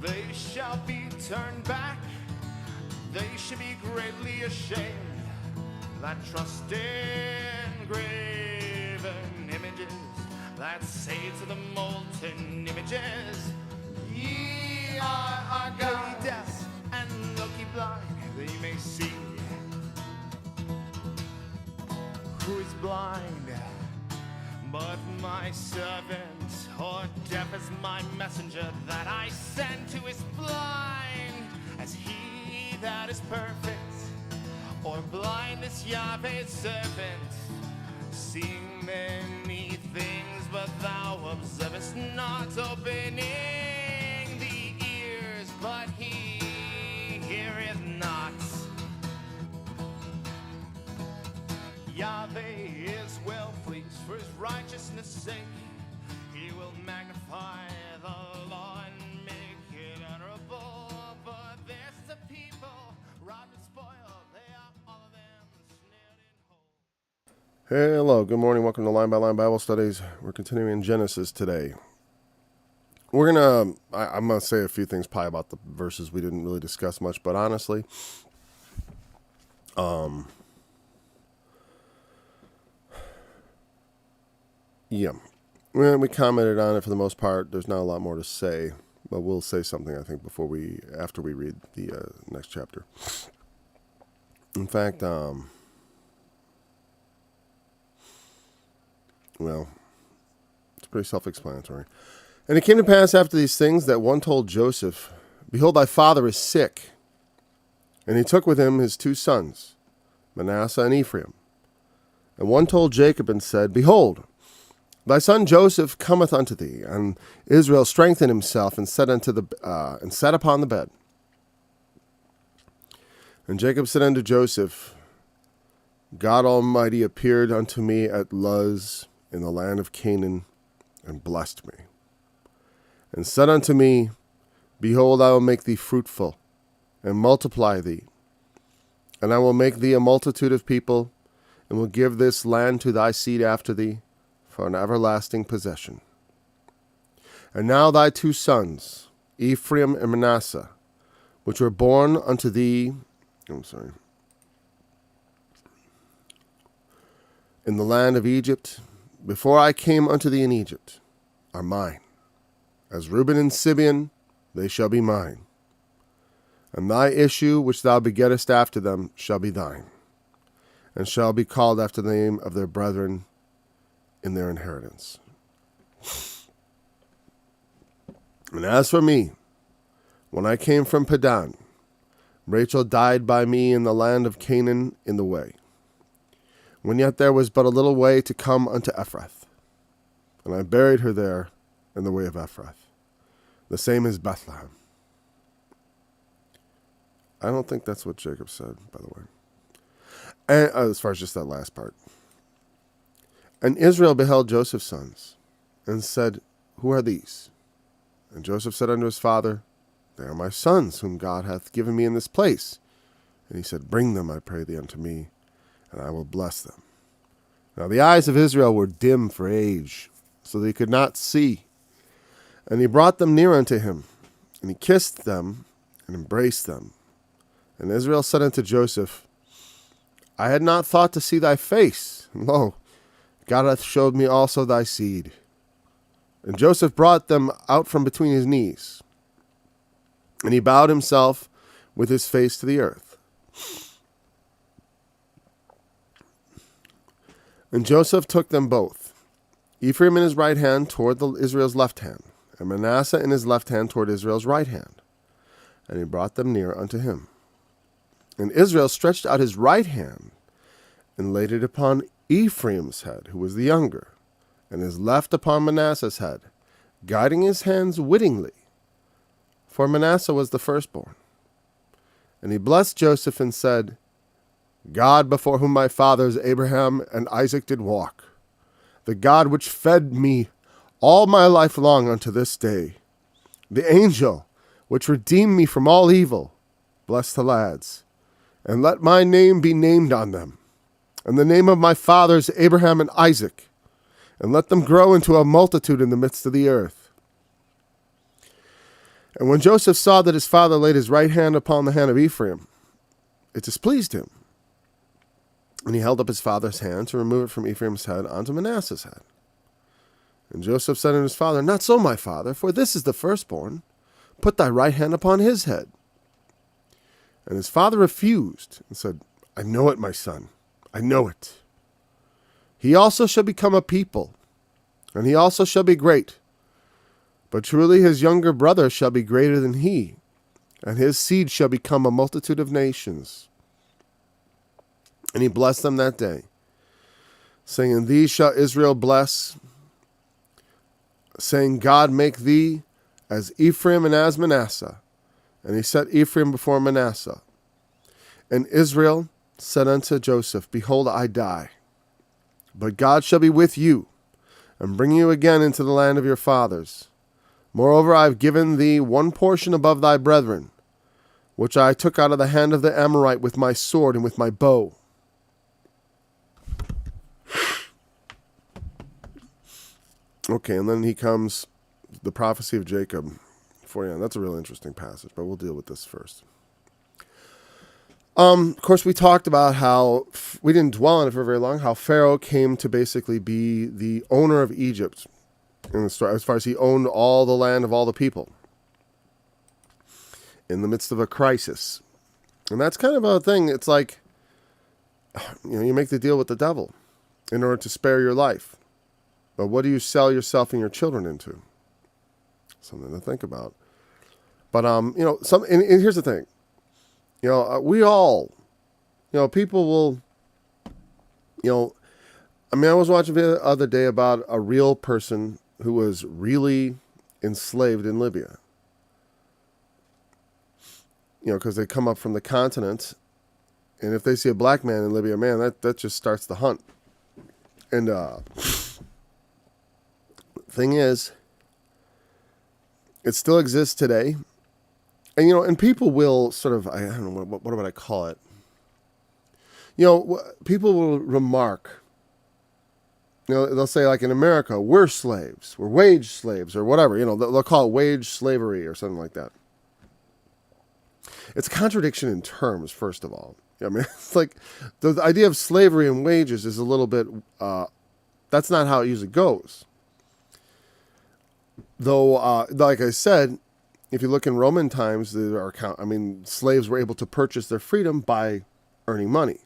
they shall be turned back. They should be greatly ashamed that trust in graven images, that say to the molten images, ye are God. Be deaf and look ye blind, that ye may see. Who is blind? But my servant, or deaf as my messenger that I send to is blind as he that is perfect, or blind as Yahweh's servant, seeing many things, but thou observest not, opening the ears, but he heareth not. Yahweh is well pleased for his righteousness' sake. He will magnify the law and make it honorable. But there's the people robbed and spoiled. They are all of them snared in hole. Hello, good morning. Welcome to Line by Line Bible Studies. We're continuing in Genesis today. I'm going to say a few things probably about the verses we didn't really discuss much, but honestly, yeah, we commented on it for the most part. There's not a lot more to say, but we'll say something, I think, after we read the next chapter. In fact, well, it's pretty self-explanatory. And it came to pass after these things that one told Joseph, behold, thy father is sick. And he took with him his 2 sons, Manasseh and Ephraim. And one told Jacob and said, behold, thy son Joseph cometh unto thee. And Israel strengthened himself and sat upon the bed. And Jacob said unto Joseph, God Almighty appeared unto me at Luz in the land of Canaan, and blessed me, and said unto me, behold, I will make thee fruitful, and multiply thee, and I will make thee a multitude of people, and will give this land to thy seed after thee, for an everlasting possession. And now thy 2 sons, Ephraim and Manasseh, which were born unto thee, in the land of Egypt, before I came unto thee in Egypt, are mine. As Reuben and Simeon, they shall be mine. And thy issue, which thou begettest after them, shall be thine, and shall be called after the name of their brethren in their inheritance. And as for me, when I came from Padan, Rachel died by me in the land of Canaan in the way, when yet there was but a little way to come unto Ephrath. And I buried her there in the way of Ephrath. The same as Bethlehem. I don't think that's what Jacob said, by the way. And as far as just that last part. And Israel beheld Joseph's sons, and said, who are these? And Joseph said unto his father, they are my sons, whom God hath given me in this place. And he said, bring them, I pray thee, unto me, and I will bless them. Now the eyes of Israel were dim for age, so they could not see. And he brought them near unto him, and he kissed them, and embraced them. And Israel said unto Joseph, I had not thought to see thy face, and lo, God hath showed me also thy seed. And Joseph brought them out from between his knees, and he bowed himself with his face to the earth. And Joseph took them both, Ephraim in his right hand toward Israel's left hand, and Manasseh in his left hand toward Israel's right hand. And he brought them near unto him. And Israel stretched out his right hand, and laid it upon Ephraim's head, who was the younger, and his left upon Manasseh's head, guiding his hands wittingly. For Manasseh was the firstborn. And he blessed Joseph and said, God before whom my fathers Abraham and Isaac did walk, the God which fed me all my life long unto this day, the angel which redeemed me from all evil, bless the lads, and let my name be named on them, and the name of my fathers Abraham and Isaac, and let them grow into a multitude in the midst of the earth. And when Joseph saw that his father laid his right hand upon the hand of Ephraim, it displeased him. And he held up his father's hand to remove it from Ephraim's head onto Manasseh's head. And Joseph said unto his father, Not so, my father, for this is the firstborn. Put thy right hand upon his head. And his father refused and said, I know it, my son. I know it. He also shall become a people, and he also shall be great. But truly his younger brother shall be greater than he, and his seed shall become a multitude of nations. And he blessed them that day, saying, In thee shall Israel bless, saying, God make thee as Ephraim and as Manasseh. And he set Ephraim before Manasseh. And Israel said unto Joseph, Behold, I die, but God shall be with you, and bring you again into the land of your fathers. Moreover, I have given thee one portion above thy brethren, which I took out of the hand of the Amorite with my sword and with my bow. Okay, and then he comes, the prophecy of Jacob. That's a really interesting passage, but we'll deal with this first. Of course, we talked about how, we didn't dwell on it for very long, how Pharaoh came to basically be the owner of Egypt, in the story, as far as he owned all the land of all the people in the midst of a crisis. And that's kind of a thing. It's like, you make the deal with the devil in order to spare your life. But what do you sell yourself and your children into? Something to think about. But, and here's the thing. We all, people will, I was watching the other day about a real person who was really enslaved in Libya. Because they come up from the continent, and if they see a black man in Libya, man, that just starts the hunt. And thing is, it still exists today. And, and people will sort of, I don't know, what would I call it? People will remark, they'll say, like, in America, we're slaves, we're wage slaves, or whatever, they'll call it wage slavery or something like that. It's a contradiction in terms, first of all. It's like the idea of slavery and wages is a little bit, that's not how it usually goes. Though, like I said, if you look in Roman times, slaves were able to purchase their freedom by earning money.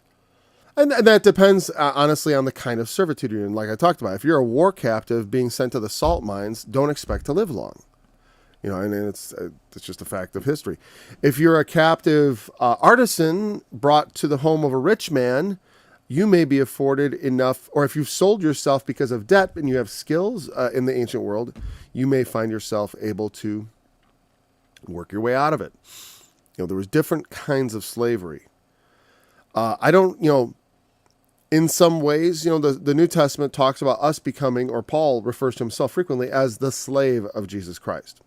And that depends, honestly, on the kind of servitude you're in. Like I talked about, if you're a war captive being sent to the salt mines, don't expect to live long. And it's just a fact of history. If you're a captive artisan brought to the home of a rich man, you may be afforded enough, or if you've sold yourself because of debt and you have skills in the ancient world, you may find yourself able to work your way out of it. There was different kinds of slavery. In some ways, the New Testament talks about us becoming, or Paul refers to himself frequently as the slave of Jesus Christ.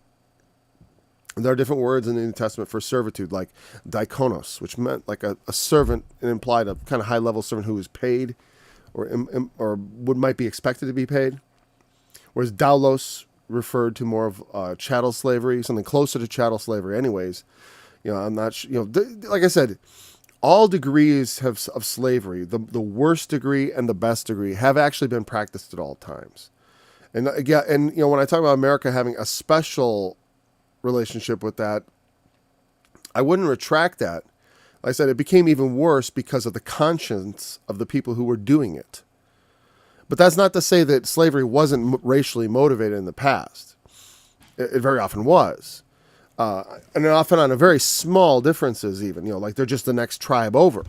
There are different words in the New Testament for servitude, like diakonos, which meant like a servant, and implied a kind of high-level servant who was paid or might be expected to be paid. Whereas doulos referred to more of chattel slavery, something closer to chattel slavery anyways. I'm not sure, like I said, all degrees of slavery, the worst degree and the best degree, have actually been practiced at all times. And again, when I talk about America having a special relationship with that, I wouldn't retract that. Like I said, it became even worse because of the conscience of the people who were doing it. But that's not to say that slavery wasn't racially motivated in the past. It very often was. And often on a very small differences even, like they're just the next tribe over.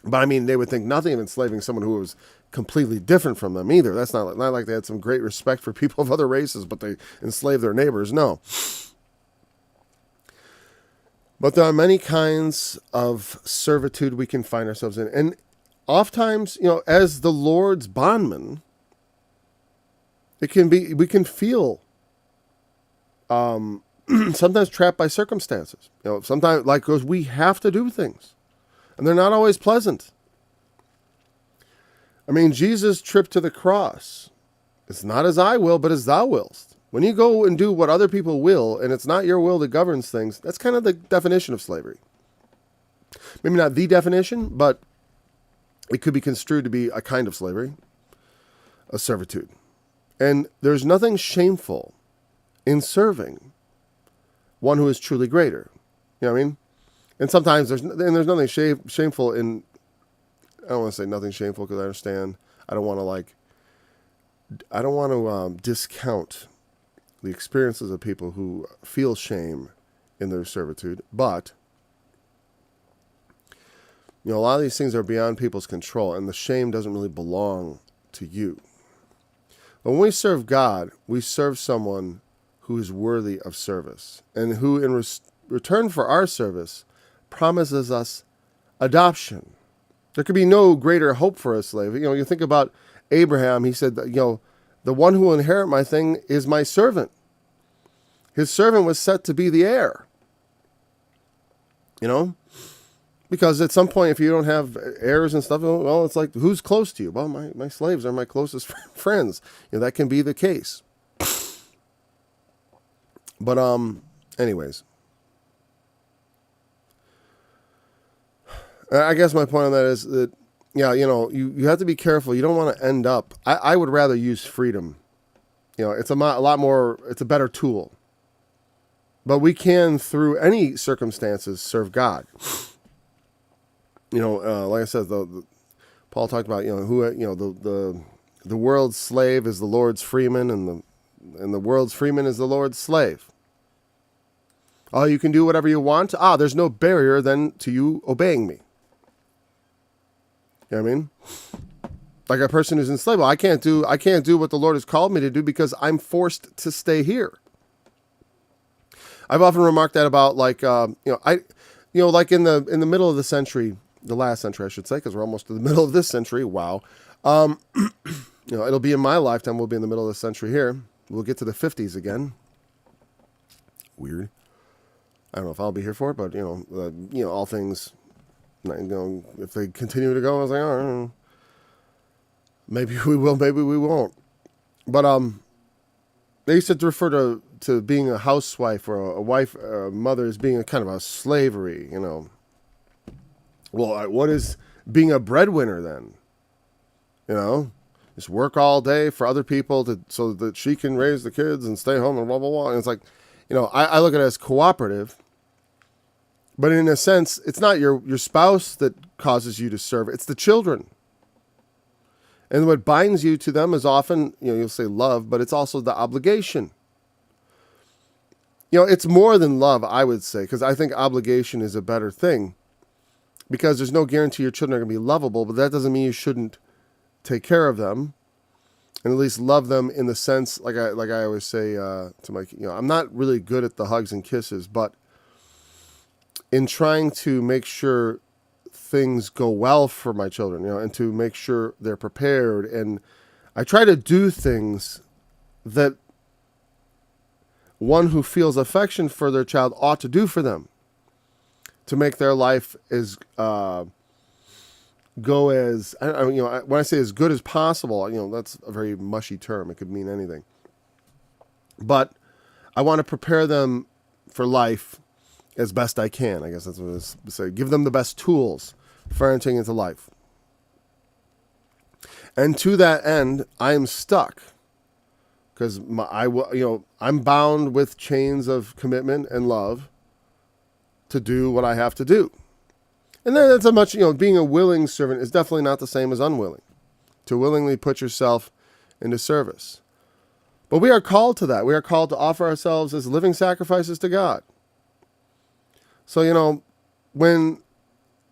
But they would think nothing of enslaving someone who was completely different from them either. That's not like they had some great respect for people of other races, but they enslaved their neighbors. No. But there are many kinds of servitude we can find ourselves in. And oftentimes, as the Lord's bondman, we can feel sometimes trapped by circumstances. Sometimes, because we have to do things, and they're not always pleasant. Jesus' trip to the cross, it's not as I will, but as thou willst. When you go and do what other people will, and it's not your will that governs things, that's kind of the definition of slavery. Maybe not the definition, but it could be construed to be a kind of slavery, a servitude. And there's nothing shameful in serving one who is truly greater. You know what I mean? And sometimes there's nothing shameful in, I don't want to say nothing shameful because I understand. I don't want to discount the experiences of people who feel shame in their servitude. But, a lot of these things are beyond people's control, and the shame doesn't really belong to you. But when we serve God, we serve someone who is worthy of service, and who, in return for our service, promises us adoption. There could be no greater hope for a slave. You think about Abraham. He said, the one who will inherit my thing is my servant. His servant was set to be the heir. Because at some point, if you don't have heirs and stuff, well, it's like, who's close to you? Well, my slaves are my closest friends. That can be the case. But, anyways. I guess my point on that is that, you have to be careful. You don't want to end up, I would rather use freedom. It's a lot more, it's a better tool. But we can, through any circumstances, serve God. Like I said, Paul talked about, the world's slave is the Lord's freeman, and the world's freeman is the Lord's slave. Oh, you can do whatever you want. There's no barrier then to you obeying me. You know what I mean? Like a person who's enslaved. Well, I can't do what the Lord has called me to do because I'm forced to stay here. I've often remarked that about like in the middle of the century, the last century I should say, because we're almost to the middle of this century. Wow. It'll be in my lifetime. We'll be in the middle of the century here. We'll get to the 50s again. Weird. I don't know if I'll be here for it, but all things. If they continue to go, I was like, oh, maybe we will, maybe we won't. But they used to refer to being a housewife or a wife, a mother, as being a kind of a slavery. Well, what is being a breadwinner then? Just work all day for other people so that she can raise the kids and stay home and blah blah blah. And it's like, I look at it as cooperative. But in a sense, it's not your spouse that causes you to serve. It's the children. And what binds you to them is often, you'll say love, but it's also the obligation. It's more than love, I would say, because I think obligation is a better thing. Because there's no guarantee your children are going to be lovable, but that doesn't mean you shouldn't take care of them. And at least love them in the sense, like I always say to my, I'm not really good at the hugs and kisses, but in trying to make sure things go well for my children, and to make sure they're prepared. And I try to do things that one who feels affection for their child ought to do for them to make their life as when I say as good as possible, that's a very mushy term. It could mean anything. But I want to prepare them for life as best I can. I guess that's what I say. Give them the best tools for entering into life. And to that end, I am stuck because I'm bound with chains of commitment and love to do what I have to do. And then that's being a willing servant is definitely not the same as unwilling. To willingly put yourself into service. But we are called to that. We are called to offer ourselves as living sacrifices to God. So,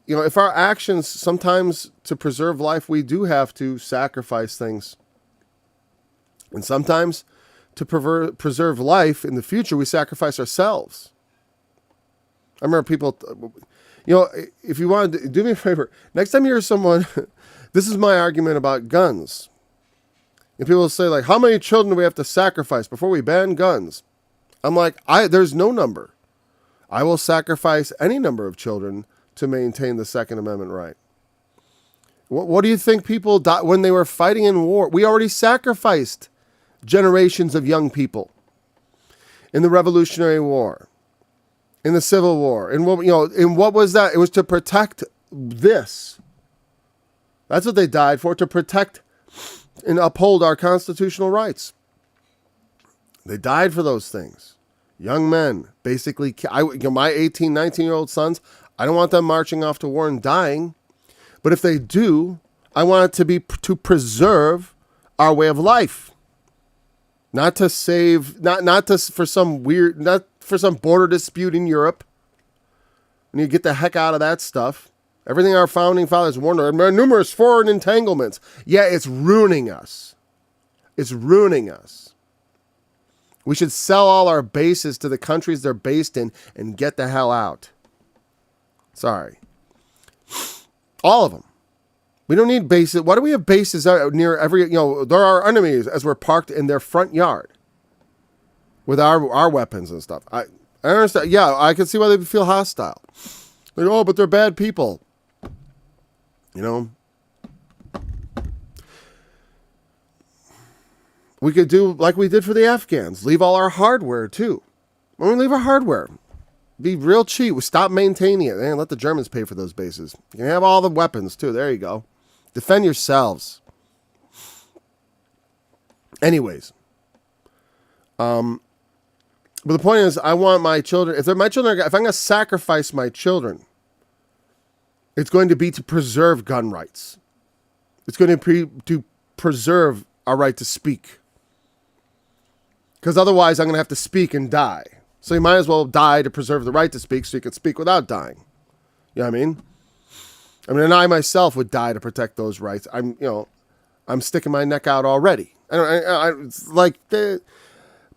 if our actions, sometimes to preserve life, we do have to sacrifice things. And sometimes to preserve life in the future, we sacrifice ourselves. I remember people, if you want to do me a favor, next time you hear someone, this is my argument about guns. And people say, like, how many children do we have to sacrifice before we ban guns? I'm like, there's no number. I will sacrifice any number of children to maintain the Second Amendment right. What do you think people died when they were fighting in war? We already sacrificed generations of young people in the Revolutionary War, in the Civil War, and what was that? It was to protect this. That's what they died for, to protect and uphold our constitutional rights. They died for those things. Young men, basically, my 18, 19-year-old sons, I don't want them marching off to war and dying. But if they do, I want it to be to preserve our way of life. Not to save, not for some border dispute in Europe. And you get the heck out of that stuff. Everything our founding fathers warned of, numerous foreign entanglements. Yeah, it's ruining us. It's ruining us. We should sell all our bases to the countries they're based in and get the hell out. Sorry. All of them. We don't need bases. Why do we have bases near every, there are enemies as we're parked in their front yard with our weapons and stuff. I understand. Yeah, I can see why they feel hostile. Like, but they're bad people. We could do like we did for the Afghans. Leave all our hardware, too. When we leave our hardware, be real cheap. We stop maintaining it. And let the Germans pay for those bases. You can have all the weapons, too. There you go. Defend yourselves. Anyways. But the point is, I want my children, if I'm going to sacrifice my children, it's going to be to preserve gun rights. It's going to be to preserve our right to speak. Because otherwise I'm going to have to speak and die. So you might as well die to preserve the right to speak so you can speak without dying. You know what I mean? And I myself would die to protect those rights. I'm sticking my neck out already.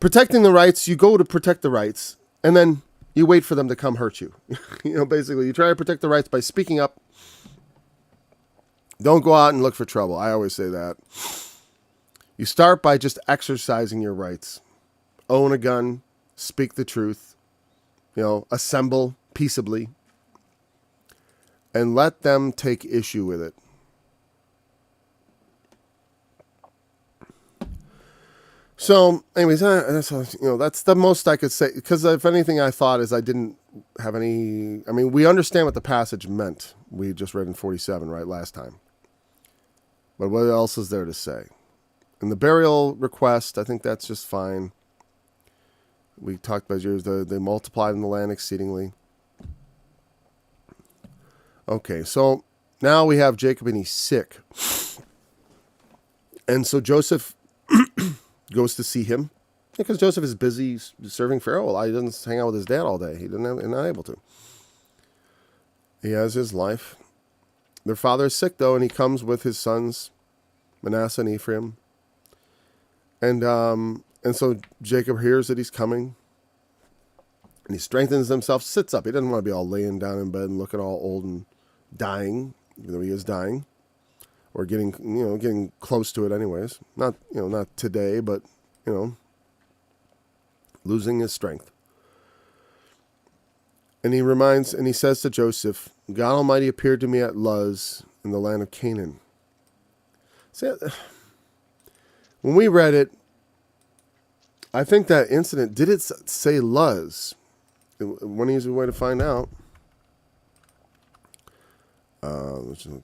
Protecting the rights, you go to protect the rights, and then you wait for them to come hurt you. Basically, you try to protect the rights by speaking up. Don't go out and look for trouble. I always say that. You start by just exercising your rights. Own a gun. Speak the truth. Assemble peaceably. And let them take issue with it. So, anyways, that's the most I could say. Because if anything I thought is I didn't have any... we understand what the passage meant. We just read in 47, right, last time. But what else is there to say? And the burial request, I think that's just fine. We talked about yours. They multiplied in the land exceedingly. Okay, so now we have Jacob and he's sick. And so Joseph goes to see him. Because Joseph is busy serving Pharaoh. He doesn't hang out with his dad all day. He's not able to. He has his life. Their father is sick, though, and he comes with his sons, Manasseh and Ephraim. And so Jacob hears that he's coming. And he strengthens himself, sits up. He doesn't want to be all laying down in bed and looking all old and dying, even though he is dying. Or getting close to it anyways. Not today, but, losing his strength. And he says to Joseph, God Almighty appeared to me at Luz in the land of Canaan. See, when we read it, I think that incident, did it say Luz? One easy way to find out. Let's just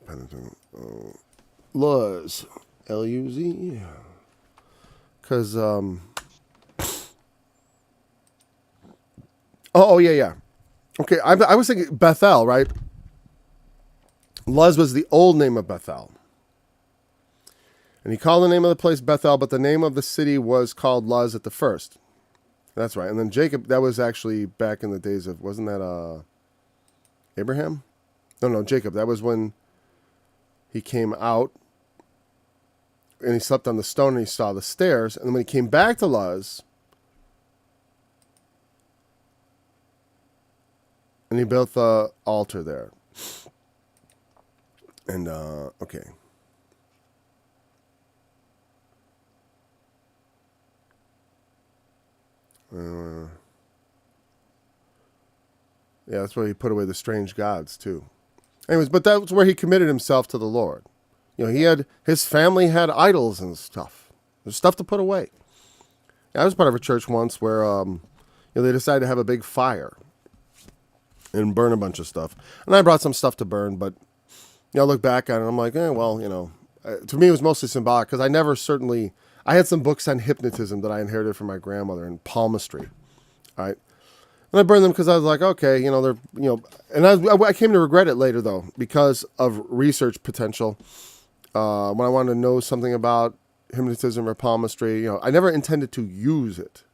Luz. L-U-Z. Because, yeah. Okay, I was thinking Bethel, right? Luz was the old name of Bethel. And he called the name of the place Bethel, but the name of the city was called Luz at the first. That's right. And then Jacob, that was actually back in the days of, wasn't that Abraham? No, Jacob. That was when he came out and he slept on the stone and he saw the stairs. And then when he came back to Luz, and he built the altar there. And, okay. Yeah, that's where he put away the strange gods, too. Anyways, but that was where he committed himself to the Lord. His family had idols and stuff. There's stuff to put away. I was part of a church once where they decided to have a big fire and burn a bunch of stuff. And I brought some stuff to burn, but I look back at it and I'm like, well, to me it was mostly symbolic because I had some books on hypnotism that I inherited from my grandmother and palmistry. All right. And I burned them because I was like, okay, and I came to regret it later though, because of research potential. When I wanted to know something about hypnotism or palmistry, I never intended to use it.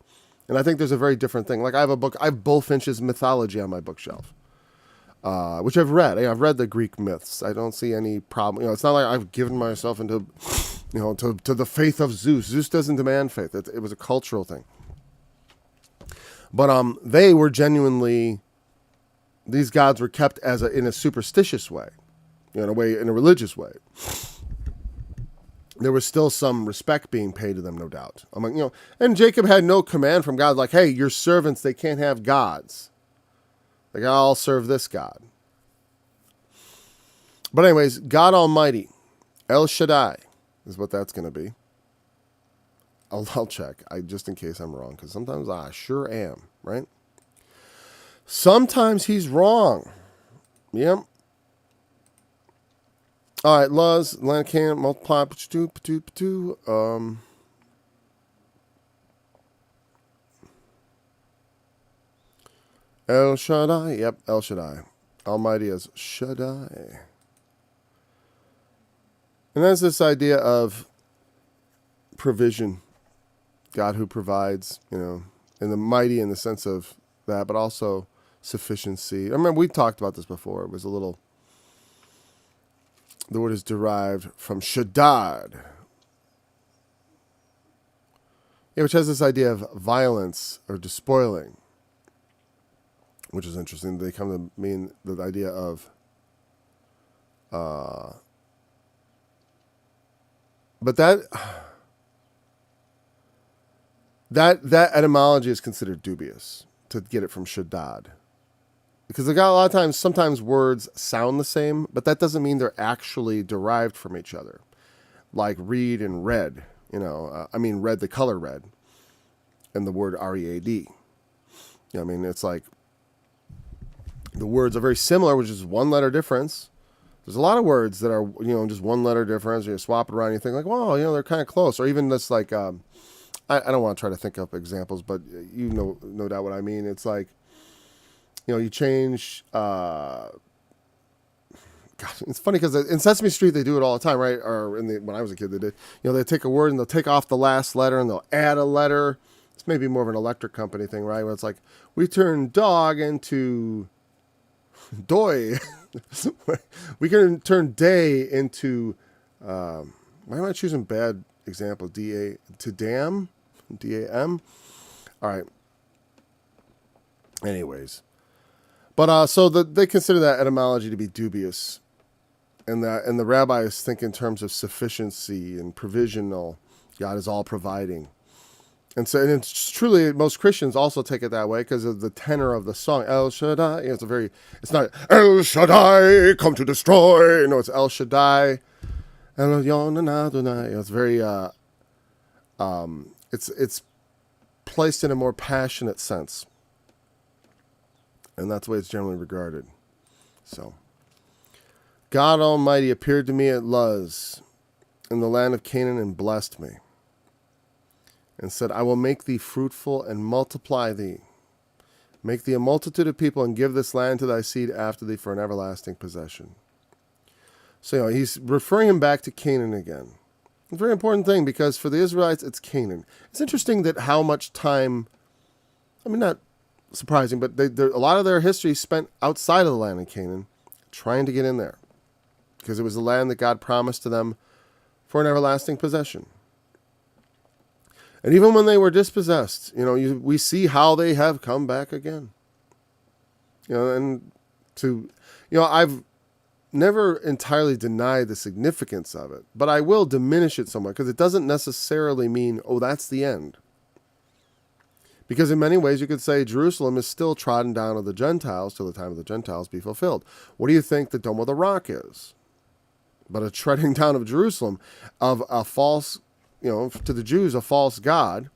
And I think there's a very different thing. Like I have Bullfinch's Mythology on my bookshelf, which I've read. I've read the Greek myths. I don't see any problem. It's not like I've given myself into, to the faith of Zeus. Zeus doesn't demand faith. It was a cultural thing. But they were genuinely, these gods were kept in a superstitious way, in a religious way. There was still some respect being paid to them, no doubt. I'm like, and Jacob had no command from God, like, hey, your servants, they can't have gods. Like, I'll serve this God. But anyways, God Almighty, El Shaddai, is what that's going to be. I'll check, just in case I'm wrong, because sometimes I sure am, right? Sometimes he's wrong. Yep. All right, Luz, land can multiply. El Shaddai. Yep, El Shaddai. Almighty as Shaddai. And that's this idea of provision. God who provides, and the mighty in the sense of that, but also sufficiency. I remember we talked about this before. It was the word is derived from Shaddad, which has this idea of violence or despoiling, which is interesting. They come to mean the idea of, but that etymology is considered dubious to get it from Shaddad. Because a lot of times, sometimes words sound the same, but that doesn't mean they're actually derived from each other. Like reed and red, red, the color red, and the word R-E-A-D. It's like the words are very similar, which is one letter difference. There's a lot of words that are, just one letter difference. You swap it around, and you think like, well, they're kind of close. Or even this like, I don't want to try to think up examples, but no doubt what I mean. It's like, you change, gosh, it's funny because in Sesame Street, they do it all the time, right? Or when I was a kid, they did, they take a word and they'll take off the last letter and they'll add a letter. It's maybe more of an electric company thing, right? Where it's like, we turn dog into doy. We can turn day into, why am I choosing bad example? D-A to dam? D-A-M? All right. Anyways. But so they consider that etymology to be dubious, and the rabbis think in terms of sufficiency and provisional. God is all providing, and it's truly most Christians also take it that way because of the tenor of the song El Shaddai. It's not El Shaddai come to destroy. No, it's El Shaddai. It's very it's placed in a more passionate sense. And that's the way it's generally regarded. So, God Almighty appeared to me at Luz in the land of Canaan and blessed me. And said, I will make thee fruitful and multiply thee. Make thee a multitude of people and give this land to thy seed after thee for an everlasting possession. So, he's referring him back to Canaan again. A very important thing because for the Israelites, it's Canaan. It's interesting that how much time, not surprising, but a lot of their history spent outside of the land of Canaan, trying to get in there, because it was the land that God promised to them for an everlasting possession. And even when they were dispossessed, we see how they have come back again. I've never entirely denied the significance of it, but I will diminish it somewhat because it doesn't necessarily mean, that's the end. Because in many ways you could say Jerusalem is still trodden down of the Gentiles till the time of the Gentiles be fulfilled. What do you think the Dome of the Rock is? But a treading down of Jerusalem, of a false, to the Jews, a false god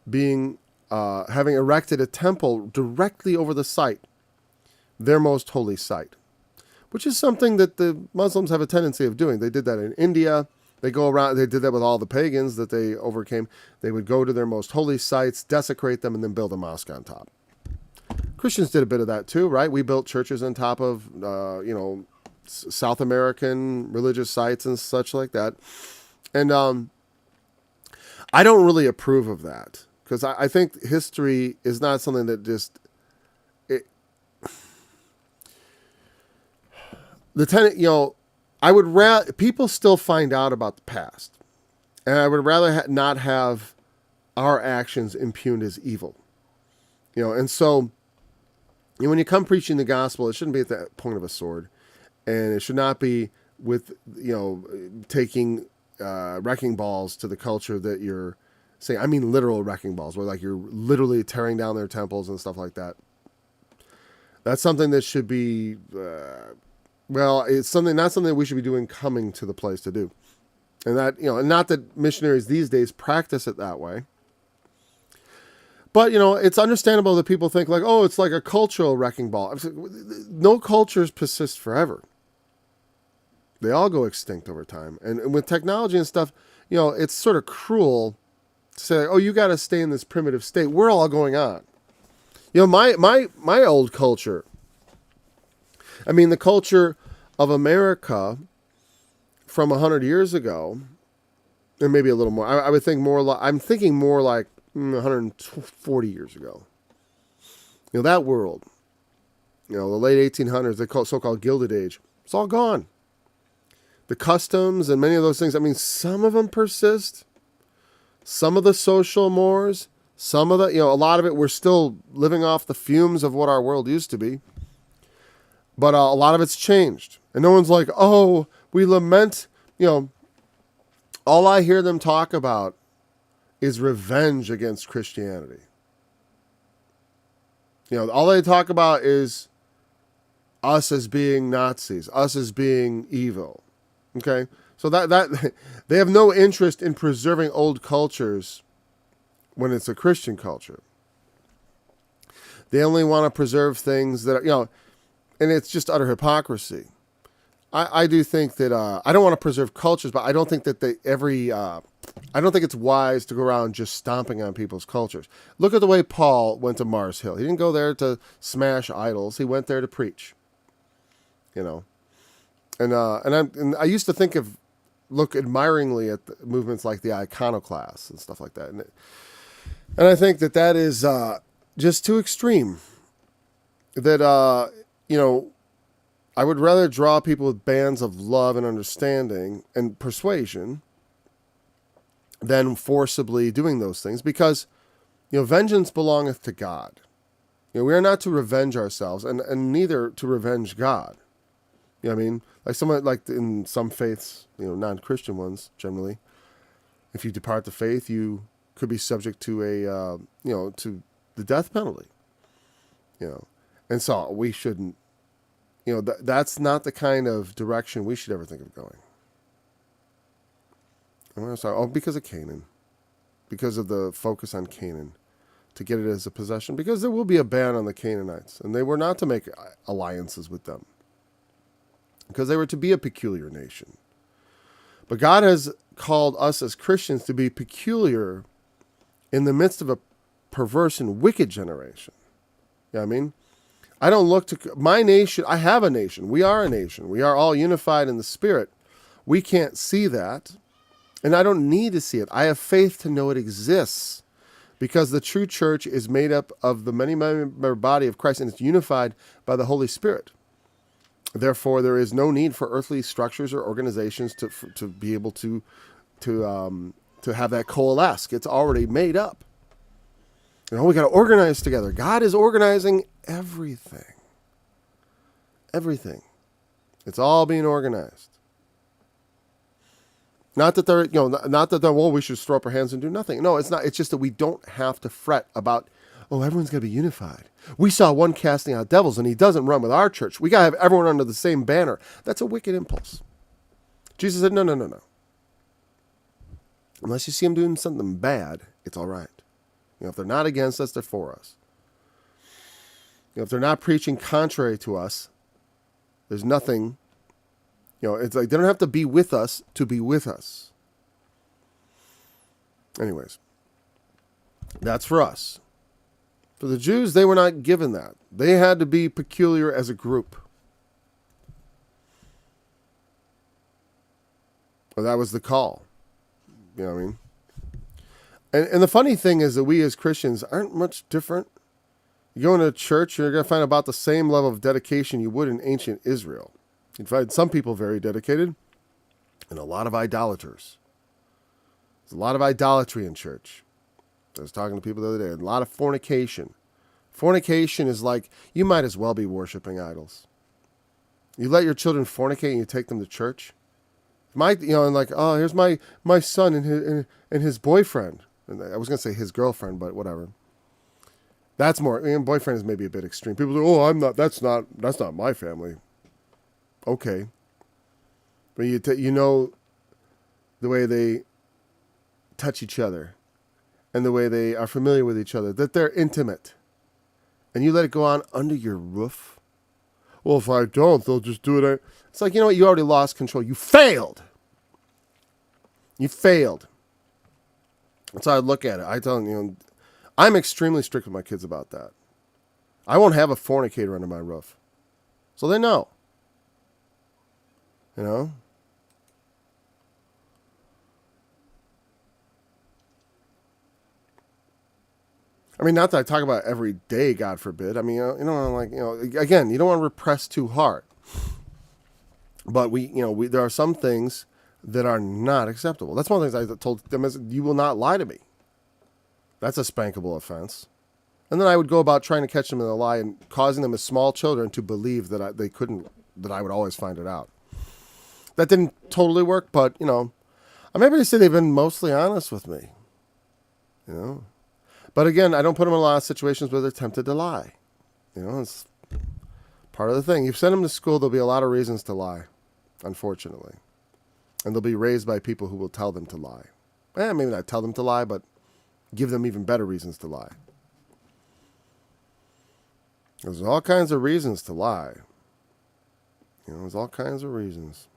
being having erected a temple directly over the site, their most holy site, which is something that the Muslims have a tendency of doing. They did that in India. They go around, they did that with all the pagans that they overcame. They would go to their most holy sites, desecrate them, and then build a mosque on top. Christians did a bit of that too, right? We built churches on top of, South American religious sites and such like that. And I don't really approve of that, because I think history is not something that just... I would rather... People still find out about the past. And I would rather not have our actions impugned as evil. And so... when you come preaching the gospel, it shouldn't be at the point of a sword. And it should not be with, taking wrecking balls to the culture that you're saying. I mean literal wrecking balls, where like you're literally tearing down their temples and stuff like that. That's something that should be, it's not something that we should be doing coming to the place to do. And that, and not that missionaries these days practice it that way. But, it's understandable that people think like, oh, it's like a cultural wrecking ball. No cultures persist forever. They all go extinct over time. And with technology and stuff, it's sort of cruel to say, oh, you got to stay in this primitive state. We're all going on. My old culture, the culture of America from 100 years ago, and maybe a little more, I would think more like, I'm thinking more like 140 years ago. That world, the late 1800s, the so-called Gilded Age, it's all gone. The customs and many of those things, some of them persist. Some of the social mores, some of the, a lot of it, we're still living off the fumes of what our world used to be. But a lot of it's changed. And no one's like, oh, we lament, all I hear them talk about is revenge against Christianity. All they talk about is us as being Nazis, us as being evil. Okay? So that they have no interest in preserving old cultures when it's a Christian culture. They only want to preserve things that are, and it's just utter hypocrisy. I do think that I don't want to preserve cultures, but I don't think that I don't think it's wise to go around just stomping on people's cultures. Look at the way Paul went to Mars Hill. He didn't go there to smash idols. He went there to preach. And I used to look admiringly at the movements like the iconoclasts and stuff like that. And I think that is just too extreme. That, I would rather draw people with bands of love and understanding and persuasion than forcibly doing those things, because, vengeance belongeth to God. We are not to revenge ourselves, and neither to revenge God. Like someone, like in some faiths, non-Christian ones, generally, if you depart the faith, you could be subject to to the death penalty. And so we shouldn't, that's not the kind of direction we should ever think of going. I'm sorry. Oh, because of Canaan. Because of the focus on Canaan. To get it as a possession. Because there will be a ban on the Canaanites. And they were not to make alliances with them. Because they were to be a peculiar nation. But God has called us as Christians to be peculiar in the midst of a perverse and wicked generation. You know what I mean? I don't look to my nation. I have a nation. We are a nation. We are all unified in the Spirit. We can't see that. And I don't need to see it. I have faith to know it exists, because the true church is made up of the many-member body of Christ, and it's unified by the Holy Spirit. Therefore, there is no need for earthly structures or organizations to be able to have that coalesce. It's already made up. We got to organize together. God is organizing everything. Everything. It's all being organized. Not that we should throw up our hands and do nothing. No, it's not. It's just that we don't have to fret about, everyone's got to be unified. We saw one casting out devils and he doesn't run with our church. We got to have everyone under the same banner. That's a wicked impulse. Jesus said, no. Unless you see him doing something bad, it's all right. If they're not against us, they're for us. If they're not preaching contrary to us, there's nothing, it's like they don't have to be with us to be with us. Anyways, that's for us. For the Jews, they were not given that. They had to be peculiar as a group. Well, that was the call. You know what I mean? And the funny thing is that we as Christians aren't much different. You go into a church, you're going to find about the same level of dedication you would in ancient Israel. You'd find some people very dedicated and a lot of idolaters. There's a lot of idolatry in church. I was talking to people the other day. A lot of fornication. Fornication is like, you might as well be worshiping idols. You let your children fornicate and you take them to church. And like, oh, here's my son and his boyfriend. And I was going to say his girlfriend, but whatever. That's more, boyfriend is maybe a bit extreme. People say, oh, that's not my family. Okay. But you know the way they touch each other and the way they are familiar with each other, that they're intimate. And you let it go on under your roof? Well, if I don't, they'll just do it. It's like, you know what? You already lost control. You failed. You failed. That's how I look at it. I tell them, I'm extremely strict with my kids about that. I won't have a fornicator under my roof. So they know. I mean, not that I talk about it every day, God forbid. I mean, again, you don't want to repress too hard. But there are some things that are not acceptable. That's one of the things I told them is, you will not lie to me. That's a spankable offense. And then I would go about trying to catch them in a lie and causing them as small children to believe that I would always find it out. That didn't totally work, but, I'm happy to say they've been mostly honest with me. But again, I don't put them in a lot of situations where they're tempted to lie. It's part of the thing. You send them to school, there'll be a lot of reasons to lie, unfortunately. And they'll be raised by people who will tell them to lie. Maybe not tell them to lie, but give them even better reasons to lie. There's all kinds of reasons to lie. There's all kinds of reasons.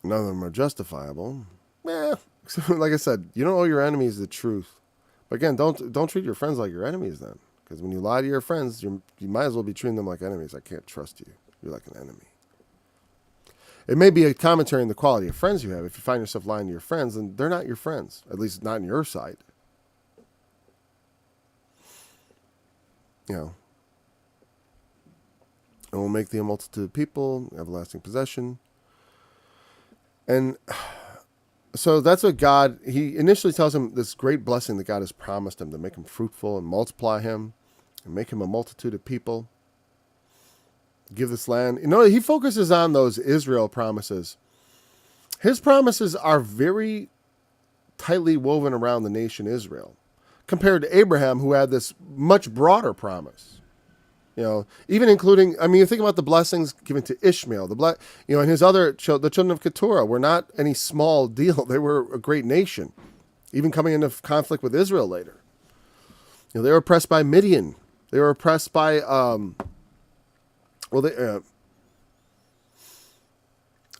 None of them are justifiable. Like I said, you don't owe your enemies the truth. But again, don't treat your friends like your enemies then. Because when you lie to your friends, you might as well be treating them like enemies. I can't trust you. You're like an enemy. It may be a commentary on the quality of friends you have. If you find yourself lying to your friends, then they're not your friends. At least not in your sight. And will make thee a multitude of people, everlasting possession. And so that's what God, he initially tells him this great blessing that God has promised him to make him fruitful and multiply him and make him a multitude of people. Give this land. He focuses on those Israel promises. His promises are very tightly woven around the nation Israel compared to Abraham, who had this much broader promise. Even including, you think about the blessings given to Ishmael, and his other the children of Keturah were not any small deal. They were a great nation, even coming into conflict with Israel later. They were oppressed by Midian. They were oppressed by, the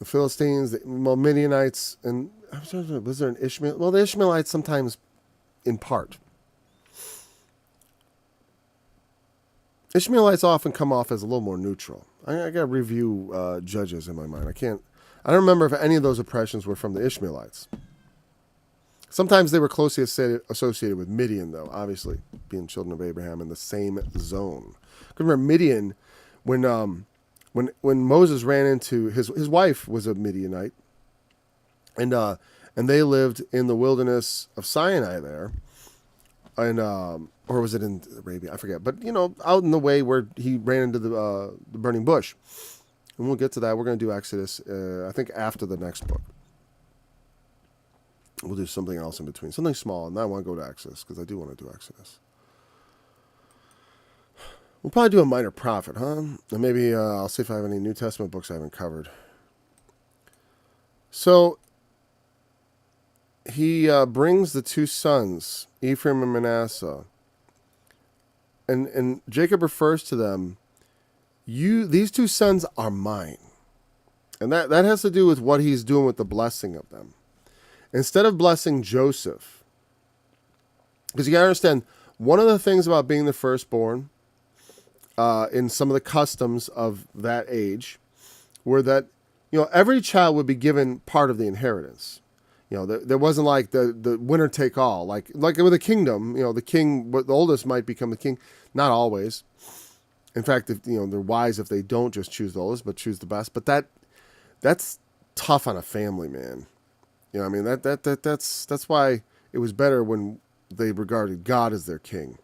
Philistines, the Midianites, and was there an Ishmael? Well, the Ishmaelites sometimes, in part. Ishmaelites often come off as a little more neutral. I got to review Judges in my mind. I don't remember if any of those oppressions were from the Ishmaelites. Sometimes they were closely associated with Midian, though, obviously, being children of Abraham in the same zone. Remember, Midian, when Moses ran into his wife was a Midianite, and they lived in the wilderness of Sinai there, and or was it in Arabia? I forget. But, out in the way where he ran into the burning bush. And we'll get to that. We're going to do Exodus, I think, after the next book. We'll do something else in between. Something small. And I want to go to Exodus, because I do want to do Exodus. We'll probably do a minor prophet, huh? And maybe I'll see if I have any New Testament books I haven't covered. So, he brings the two sons, Ephraim and Manasseh, and Jacob refers to them, these two sons are mine. And that has to do with what he's doing with the blessing of them. Instead of blessing Joseph, because you got to understand, one of the things about being the firstborn in some of the customs of that age were that, every child would be given part of the inheritance. There wasn't like the winner take all, like with a kingdom. The king, the oldest might become the king. Not always. In fact, if, they're wise if they don't just choose the oldest, but choose the best. But that's tough on a family, man. That's why it was better when they regarded God as their king.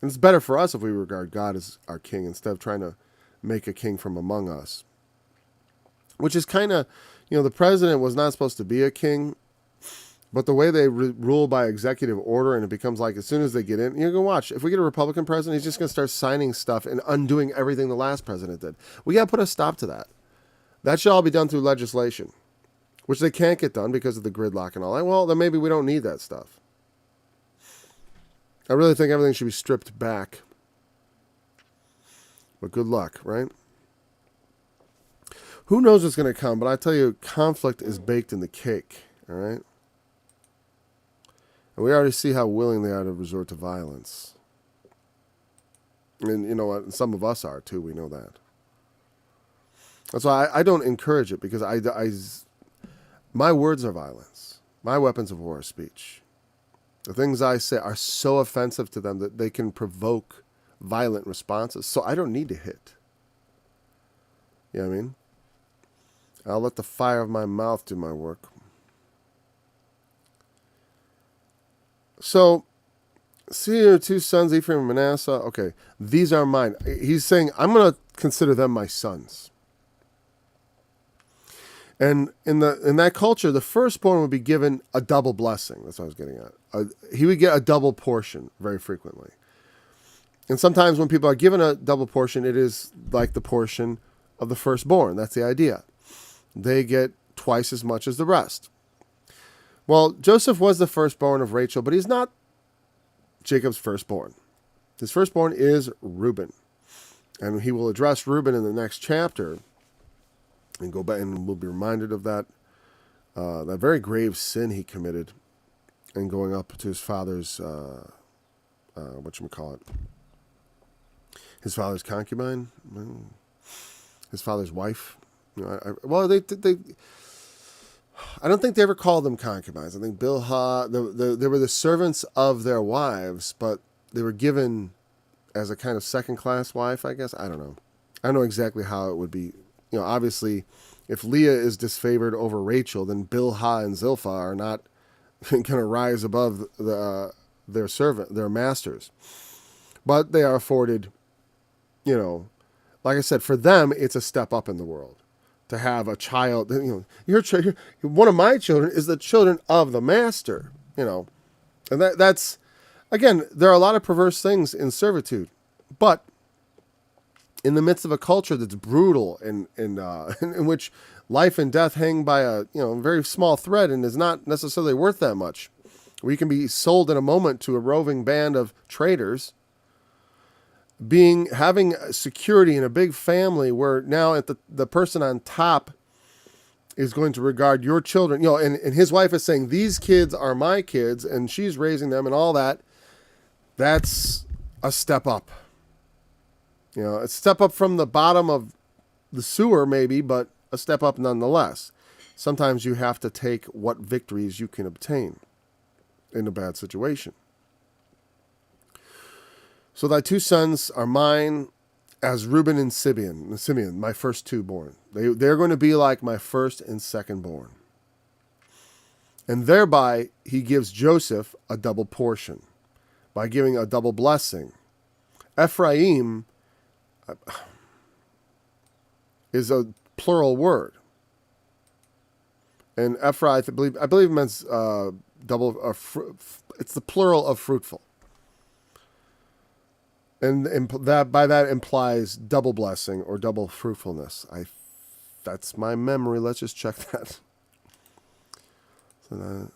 And it's better for us if we regard God as our king instead of trying to make a king from among us. Which is kind of, the president was not supposed to be a king, but the way they rule by executive order, and it becomes like as soon as they get in, you're going to watch. If we get a Republican president, he's just going to start signing stuff and undoing everything the last president did. We got to put a stop to that. That should all be done through legislation, which they can't get done because of the gridlock and all that. Well, then maybe we don't need that stuff. I really think everything should be stripped back. But good luck, right? Who knows what's going to come, but I tell you, conflict is baked in the cake, all right? And we already see how willing they are to resort to violence. And you know what? Some of us are, too. We know that. That's why I don't encourage it, because my words are violence. My weapons of war are speech. The things I say are so offensive to them that they can provoke violent responses. So I don't need to hit. You know what I mean? I'll let the fire of my mouth do my work. So, see your two sons, Ephraim and Manasseh. Okay, these are mine. He's saying, I'm going to consider them my sons. And in that culture, the firstborn would be given a double blessing. That's what I was getting at. He would get a double portion very frequently. And sometimes when people are given a double portion, it is like the portion of the firstborn. That's the idea. They get twice as much as the rest. Well, Joseph was the firstborn of Rachel, but he's not Jacob's firstborn. His firstborn is Reuben. And he will address Reuben in the next chapter and go back, and we'll be reminded of that very grave sin he committed in going up to his father's, his father's concubine, his father's wife. I don't think they ever called them concubines. I think Bilhah, they were the servants of their wives, but they were given as a kind of second-class wife, I guess. I don't know. I don't know exactly how it would be. Obviously, if Leah is disfavored over Rachel, then Bilhah and Zilpah are not going to rise above their masters. But they are afforded, like I said, for them, it's a step up in the world. To have a child, one of my children is the children of the master, and that's, again, there are a lot of perverse things in servitude, but in the midst of a culture that's brutal and in which life and death hang by a very small thread and is not necessarily worth that much, where you can be sold in a moment to a roving band of traitors. Having security in a big family where now at the person on top is going to regard your children, and his wife is saying, these kids are my kids, and she's raising them and all that. That's a step up. A step up from the bottom of the sewer maybe, but a step up nonetheless. Sometimes you have to take what victories you can obtain in a bad situation. So thy two sons are mine, as Reuben and Simeon, my first two born. They're going to be like my first and second born. And thereby he gives Joseph a double portion, by giving a double blessing. Ephraim is a plural word. And Ephraim, I believe means double. It's the plural of fruitful. And that by that implies double blessing or double fruitfulness. That's my memory. Let's just check that. So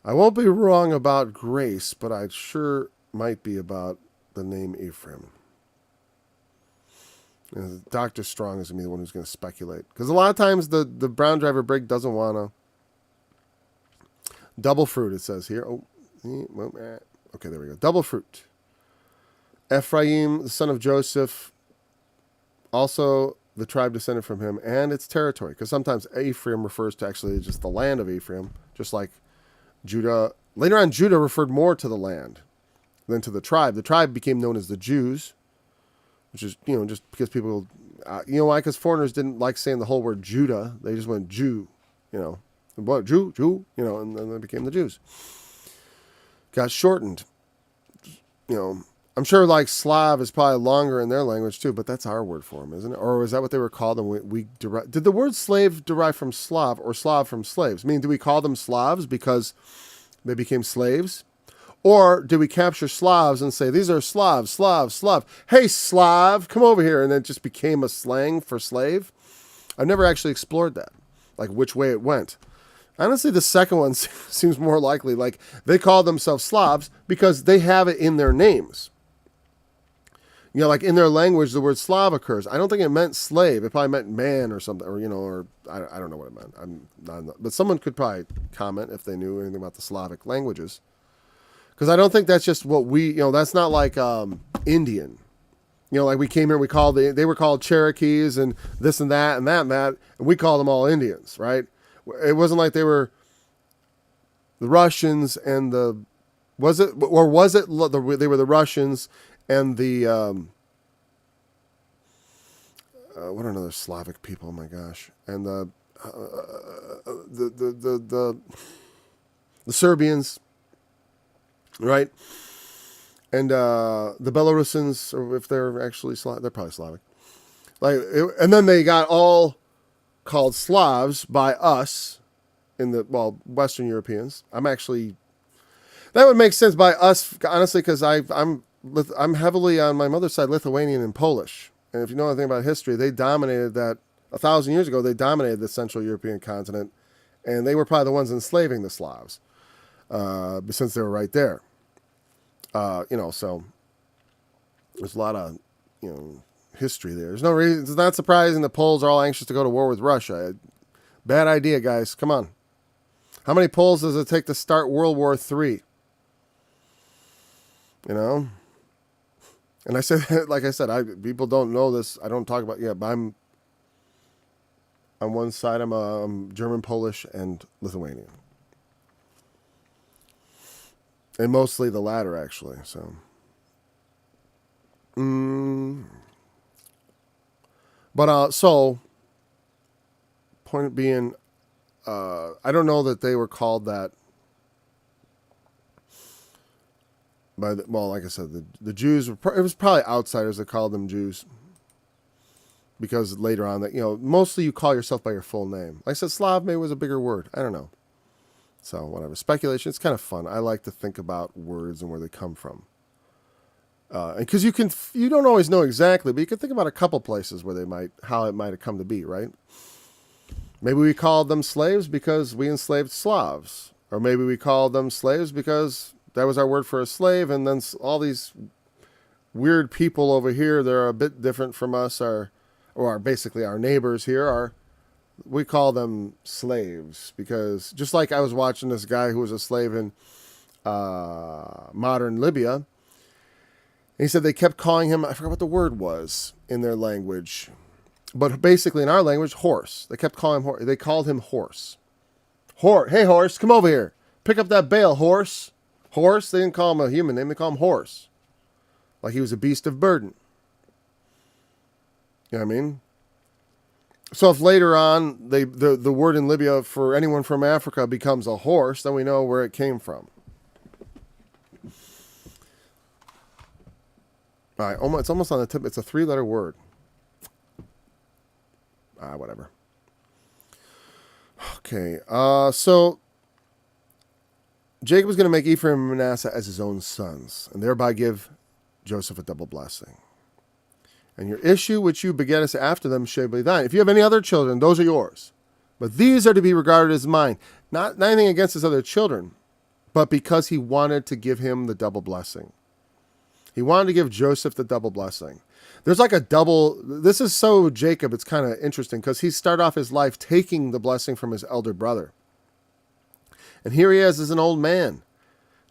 I won't be wrong about Grace, but I sure might be about the name Ephraim. And Dr. Strong is going to be the one who's going to speculate. Because a lot of times the Brown Driver Brig doesn't want to. Double fruit, it says here. Okay, there we go. Double fruit. Ephraim, the son of Joseph, also the tribe descended from him, and its territory. Because sometimes Ephraim refers to actually just the land of Ephraim, just like Judah. Later on, Judah referred more to the land than to the tribe. The tribe became known as the Jews, which is, just because people, you know why? Because foreigners didn't like saying the whole word Judah. They just went Jew, what, Jew, and then they became the Jews. Got shortened. I'm sure like Slav is probably longer in their language too, but that's our word for them, isn't it? Or is that what they were called? And did the word slave derive from Slav or Slav from slaves? I mean, do we call them Slavs because they became slaves? Or did we capture Slavs and say, these are Slavs, Slav. Hey, Slav, come over here. And then it just became a slang for slave. I've never actually explored that, like which way it went. Honestly, the second one seems more likely. Like they call themselves Slavs because they have it in their names. Like in their language, the word Slav occurs. I don't think it meant slave. It probably meant man or something, or I don't know what it meant. I'm not, but someone could probably comment if they knew anything about the Slavic languages. Because I don't think that's just what that's not like Indian. Like we came here, they were called Cherokees and this and that and that and that, and we call them all Indians, right? It wasn't like they were the Russians and they were the Russians and the what are another Slavic people? Oh my gosh, and the Serbians, right? And the Belarusians, or if they're actually they're probably Slavic. And then they got all called Slavs by us in Western Europeans. That would make sense by us, honestly, because I'm heavily on my mother's side Lithuanian and Polish. And if you know anything about history, they dominated that 1,000 years ago. They dominated the Central European continent, and they were probably the ones enslaving the Slavs, since they were right there. So there's a lot of, history there. There's no reason. It's not surprising the Poles are all anxious to go to war with Russia. Bad idea, guys. Come on. How many Poles does it take to start World War III? And I said, like I said, people don't know this. I don't talk about, but I'm on one side, I'm German, Polish, and Lithuanian. And mostly the latter, actually. So, point being, I don't know that they were called that by like I said, the Jews it was probably outsiders that called them Jews, because later on that mostly you call yourself by your full name. Like I said, Slav maybe was a bigger word. I don't know. So whatever, speculation. It's kind of fun. I like to think about words and where they come from. And because you don't always know exactly, but you can think about a couple places where how it might have come to be, right? Maybe we called them slaves because we enslaved Slavs, or maybe we called them slaves because that was our word for a slave, and then all these weird people over here, they're a bit different from us, or are basically our neighbors here, we call them slaves, because just like I was watching this guy who was a slave in modern Libya, and he said they kept calling him, I forgot what the word was in their language, but basically in our language, horse. They kept calling him horse. They called him horse. Hey, horse, come over here. Pick up that bale, horse. Horse, they didn't call him a human name, they call him horse. Like he was a beast of burden. You know what I mean? So if later on the word in Libya for anyone from Africa becomes a horse, then we know where it came from. All right, it's almost on the tip. It's a 3-letter word. Whatever. Okay, so Jacob was going to make Ephraim and Manasseh as his own sons, and thereby give Joseph a double blessing. And your issue which you begettest after them shall be thine. If you have any other children, those are yours. But these are to be regarded as mine. Not anything against his other children. but because he wanted to give him the double blessing. He wanted to give Joseph the double blessing. There's like a double, this is so Jacob, it's kind of interesting because he started off his life taking the blessing from his elder brother. And here he is as an old man,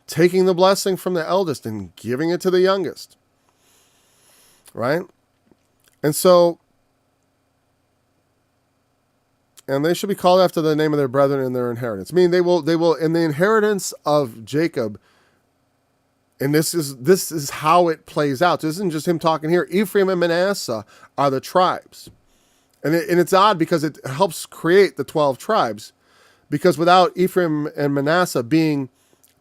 taking the blessing from the eldest and giving it to the youngest. Right? And so, and they should be called after the name of their brethren in their inheritance. I mean, they will, in the inheritance of Jacob, and this is how it plays out. This isn't just him talking here. Ephraim and Manasseh are the tribes. And it's odd because it helps create the 12 tribes. Because without Ephraim and Manasseh being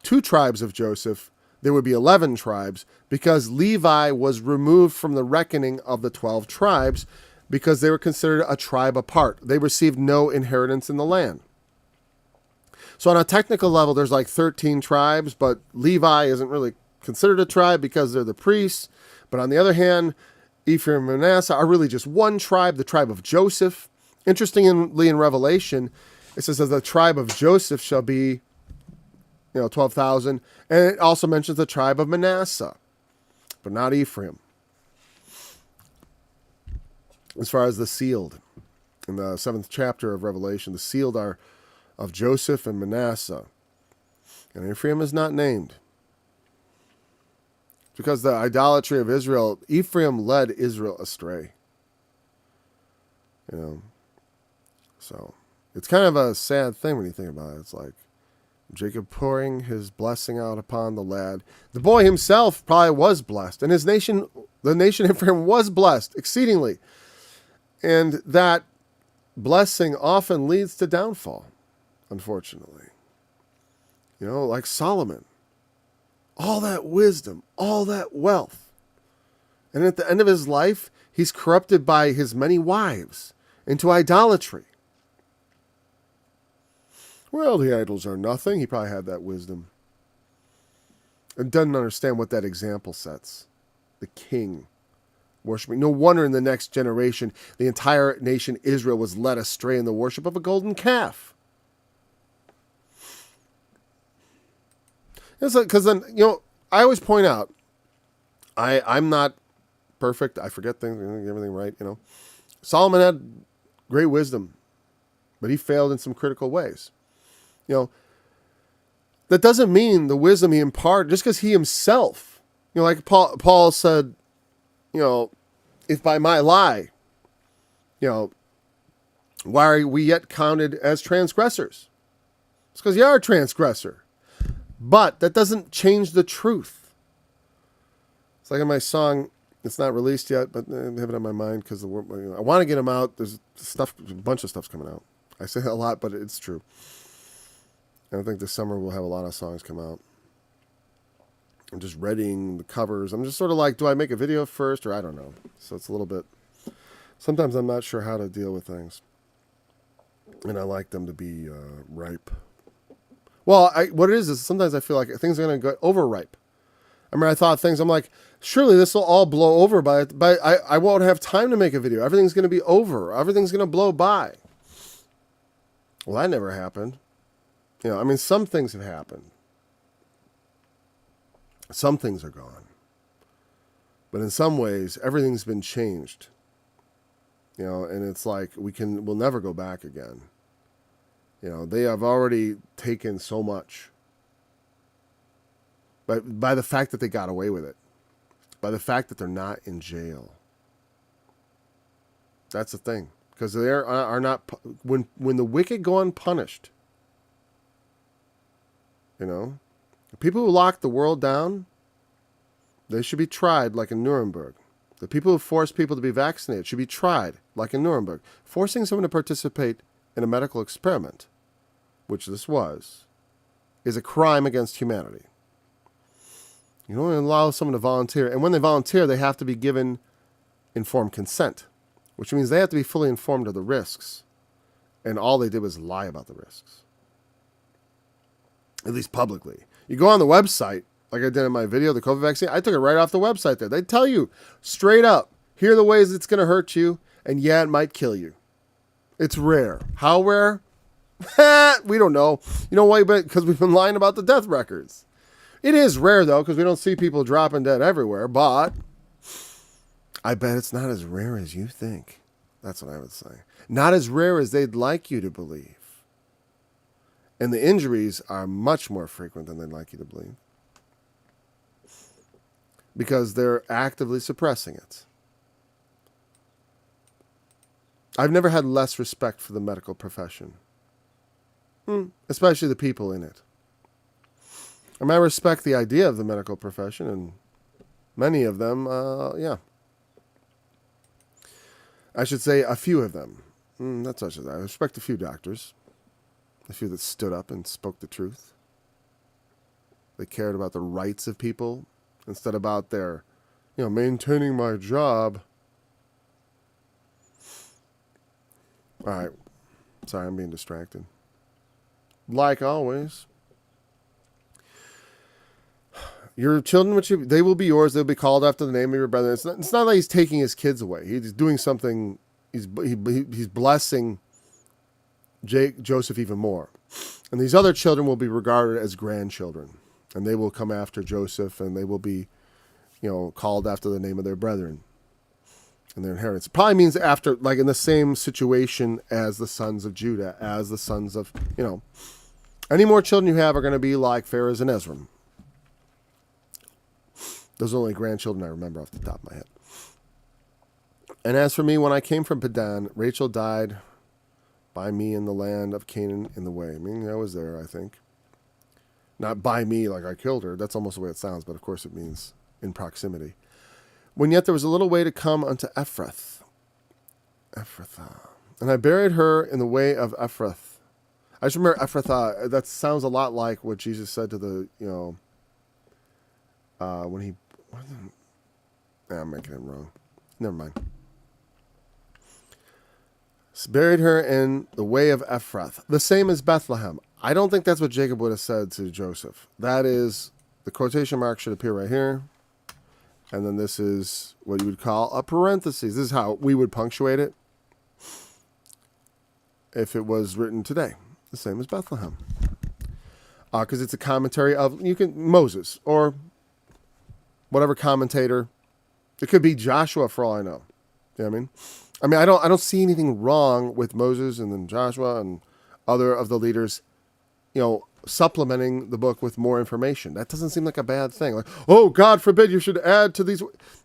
two tribes of Joseph, there would be 11 tribes. Because Levi was removed from the reckoning of the 12 tribes because they were considered a tribe apart. They received no inheritance in the land. So on a technical level, there's like 13 tribes, but Levi isn't really considered a tribe because they're the priests. But on the other hand, Ephraim and Manasseh are really just one tribe, the tribe of Joseph. Interestingly, in Revelation, it says that the tribe of Joseph shall be, 12,000. And it also mentions the tribe of Manasseh, but not Ephraim. As far as the sealed, in the 7th chapter of Revelation, the sealed are of Joseph and Manasseh. And Ephraim is not named. Because the idolatry of Israel, Ephraim led Israel astray. So it's kind of a sad thing when you think about it. It's like Jacob pouring his blessing out upon the lad. The boy himself probably was blessed, and his nation, the nation Ephraim, was blessed exceedingly. And that blessing often leads to downfall, unfortunately. Like Solomon. All that wisdom, all that wealth. And at the end of his life, he's corrupted by his many wives into idolatry. Well, the idols are nothing. He probably had that wisdom. And doesn't understand what that example sets. The king worshiping. No wonder in the next generation, the entire nation Israel was led astray in the worship of a golden calf. Because then, I always point out, I'm not perfect. I forget things, everything right, Solomon had great wisdom, but he failed in some critical ways. That doesn't mean the wisdom he imparted, just because he himself, like Paul said, if by my lie, why are we yet counted as transgressors? It's because you are a transgressor. But that doesn't change the truth. It's like in my song, it's not released yet, but I have it on my mind because I want to get them out. There's a bunch of stuff's coming out. I say that a lot, but it's true. And I think this summer we'll have a lot of songs come out. I'm just readying the covers. I'm just sort of like, do I make a video first or I don't know. So it's a little bit, sometimes I'm not sure how to deal with things. And I like them to be ripe. Well, what it is sometimes I feel like things are going to go overripe. I mean, I thought things, I'm like, surely this will all blow over but I won't have time to make a video. Everything's going to be over. Everything's going to blow by. Well, that never happened. Some things have happened. Some things are gone. But in some ways, everything's been changed. And it's like we'll never go back again. They have already taken so much. But by the fact that they got away with it. By the fact that they're not in jail. That's the thing. Because they are not, when the wicked go unpunished, the people who lock the world down, they should be tried like in Nuremberg. The people who force people to be vaccinated should be tried like in Nuremberg. Forcing someone to participate in a medical experiment, which this was, is a crime against humanity. You don't allow someone to volunteer. And when they volunteer, they have to be given informed consent, which means they have to be fully informed of the risks. And all they did was lie about the risks. At least publicly. You go on the website, like I did in my video, the COVID vaccine, I took it right off the website there. They tell you straight up, here are the ways it's going to hurt you, and yeah, it might kill you. It's rare. How rare? We don't know. You know why? Because we've been lying about the death records. It is rare, though, because we don't see people dropping dead everywhere, but I bet it's not as rare as you think. That's what I would say. Not as rare as they'd like you to believe. And the injuries are much more frequent than they'd like you to believe. Because they're actively suppressing it. I've never had less respect for the medical profession. Especially the people in it. I mean, I respect the idea of the medical profession, and many of them, yeah. I should say a few of them. That's what I should say. I respect a few doctors. A few that stood up and spoke the truth. They cared about the rights of people instead about their, maintaining my job. All right. Sorry, I'm being distracted. Like always. Your children, they will be yours. They'll be called after the name of your brother. It's not like he's taking his kids away. He's doing something. He's blessing Joseph even more. And these other children will be regarded as grandchildren. And they will come after Joseph, and they will be, called after the name of their brethren and their inheritance. It probably means after, like in the same situation as the sons of Judah, as the sons of, any more children you have are going to be like Pharez and Ezram. Those are the only grandchildren I remember off the top of my head. And as for me, when I came from Padan, Rachel died by me in the land of Canaan in the way. I mean, I was there, I think. Not by me like I killed her. That's almost the way it sounds, but of course it means in proximity. When yet there was a little way to come unto Ephrathah. And I buried her in the way of Ephrath. I just remember Ephrathah. That sounds a lot like what Jesus said to the, when he... I'm making it wrong. Never mind. Buried her in the way of Ephrath. The same as Bethlehem. I don't think that's what Jacob would have said to Joseph. That is, the quotation mark should appear right here. And then this is what you would call a parenthesis. This is how we would punctuate it if it was written today. The same as Bethlehem. Because it's a commentary of Moses or whatever commentator. It could be Joshua for all I know. You know what I mean? I don't see anything wrong with Moses and then Joshua and other of the leaders, supplementing the book with more information. That doesn't seem like a bad thing. Like, oh, God forbid you should add to these.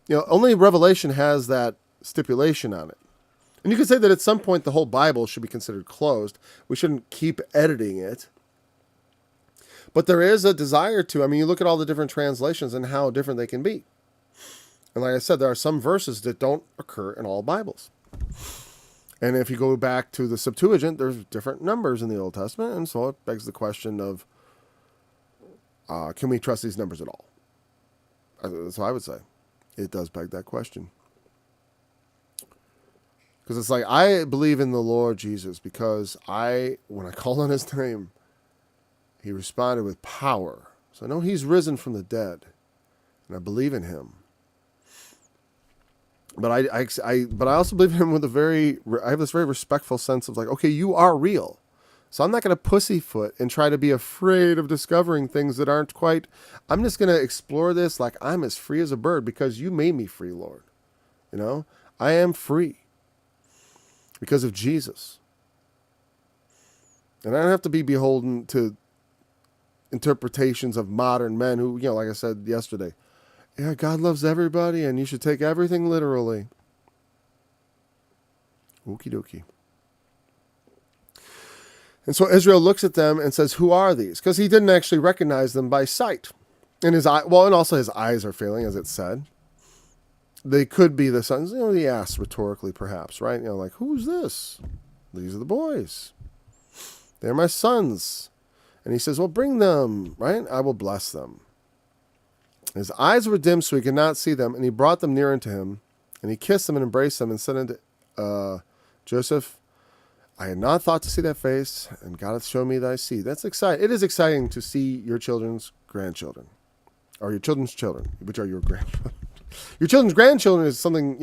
Only Revelation has that stipulation on it. And you could say that at some point the whole Bible should be considered closed. We shouldn't keep editing it. But there is a desire to. You look at all the different translations and how different they can be. And like I said, there are some verses that don't occur in all Bibles. And if you go back to the Septuagint, there's different numbers in the Old Testament. And so it begs the question of, can we trust these numbers at all? That's what I would say. It does beg that question. Because it's like, I believe in the Lord Jesus because when I called on his name, he responded with power. So I know he's risen from the dead. And I believe in him. But I also believe in him with I have this very respectful sense of like, okay, you are real. So I'm not going to pussyfoot and try to be afraid of discovering things that aren't quite. I'm just going to explore this like I'm as free as a bird because you made me free, Lord. I am free because of Jesus. And I don't have to be beholden to interpretations of modern men who, like I said yesterday, yeah, God loves everybody, and you should take everything literally. Okie dokie. And so Israel looks at them and says, who are these? Because he didn't actually recognize them by sight. And and also his eyes are failing, as it said. They could be the sons. He asked rhetorically, perhaps, right? Like, who's this? These are the boys. They're my sons. And he says, well, bring them, right? I will bless them. His eyes were dim, so he could not see them, and he brought them near unto him, and he kissed them and embraced them, and said unto Joseph, I had not thought to see that face, and God hath shown me thy seed. That's exciting. It is exciting to see your children's grandchildren, or your children's children, which are your grandchildren. Your children's grandchildren is something,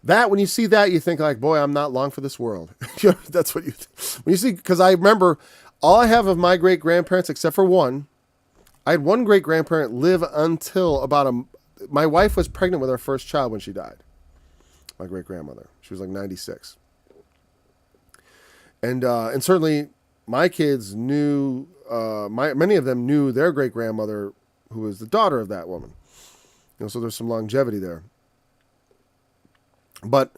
That, when you see that, you think like, boy, I'm not long for this world. That's what when you see, because I remember all I have of my great grandparents, except for one, I had one great grandparent live until my wife was pregnant with our first child when she died. My great grandmother. She was like 96. And certainly my kids knew, many of them knew their great grandmother, who was the daughter of that woman. So there's some longevity there. But,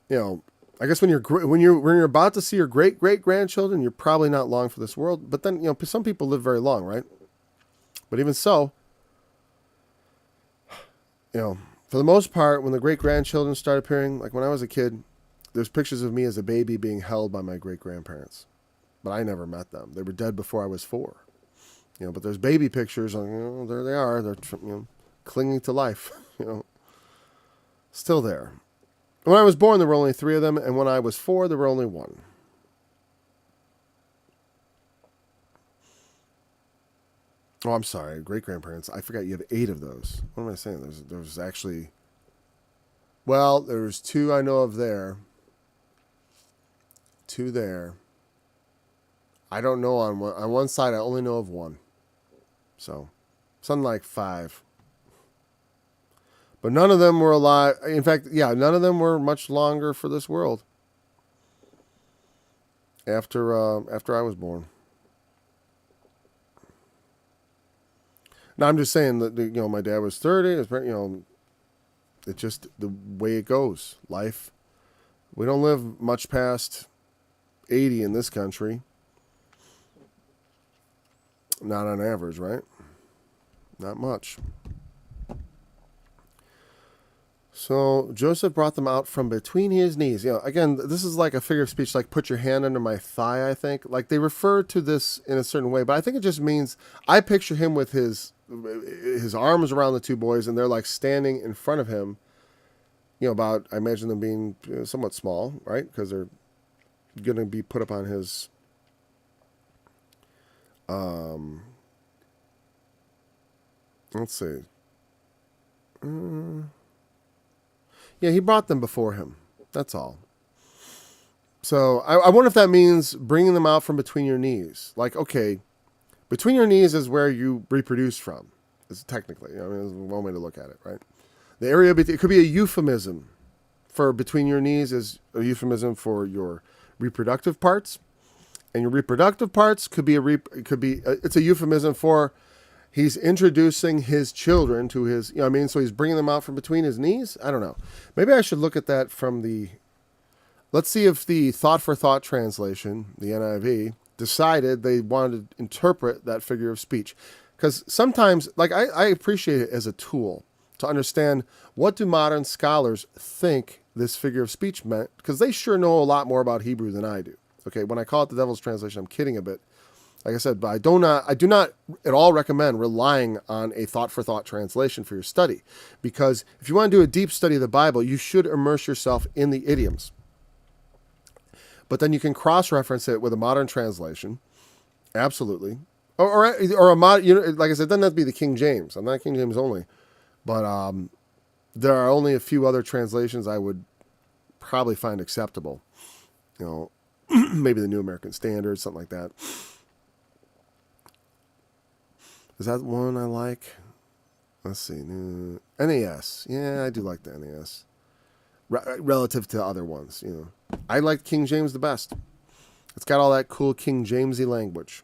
I guess when you're about to see your great great grandchildren, you're probably not long for this world. But then, some people live very long, right? But even so, for the most part, when the great grandchildren start appearing, like when I was a kid, there's pictures of me as a baby being held by my great grandparents, but I never met them. They were dead before I was 4. But there's baby pictures. There they are. They're clinging to life. Still there. When I was born, there were only 3 of them, and when I was 4, there were only 1. Oh, I'm sorry, great-grandparents. I forgot you have 8 of those. What am I saying? There's actually... Well, there's 2 I know of there. 2 there. I don't know on one side. I only know of 1. So, something like 5. But none of them were alive. In fact, none of them were much longer for this world after I was born. Now, I'm just saying that, my dad was 30. It's just the way it goes. Life. We don't live much past 80 in this country. Not on average, right? Not much. So Joseph brought them out from between his knees. Again, this is like a figure of speech, like put your hand under my thigh, I think. Like they refer to this in a certain way, but I think it just means, I picture him with his arms around the 2 boys, and they're like standing in front of him, I imagine them being somewhat small, right? Because they're going to be put up on his, let's see. Yeah, he brought them before him. That's all. So I wonder if that means bringing them out from between your knees. Like, okay, between your knees is where you reproduce from. It's technically, there's one way to look at it, right? The area, it could be a euphemism for between your knees is a euphemism for your reproductive parts. And your reproductive parts could be it's a euphemism for he's introducing his children to his, so he's bringing them out from between his knees. I don't know. Maybe I should look at that from let's see if the Thought for Thought translation, the NIV, decided they wanted to interpret that figure of speech. Because sometimes, like I appreciate it as a tool to understand what do modern scholars think this figure of speech meant, because they sure know a lot more about Hebrew than I do. Okay, when I call it the Devil's Translation, I'm kidding a bit. Like I said, but I do not at all recommend relying on a thought-for-thought translation for your study. Because if you want to do a deep study of the Bible, you should immerse yourself in the idioms. But then you can cross-reference it with a modern translation. Absolutely. Or a modern, like I said, it doesn't have to be the King James. I'm not King James only. But there are only a few other translations I would probably find acceptable. Maybe the New American Standard, something like that. Is that one I like? Let's see. NAS. Yeah, I do like the NAS. Relative to other ones, I like King James the best. It's got all that cool King Jamesy language.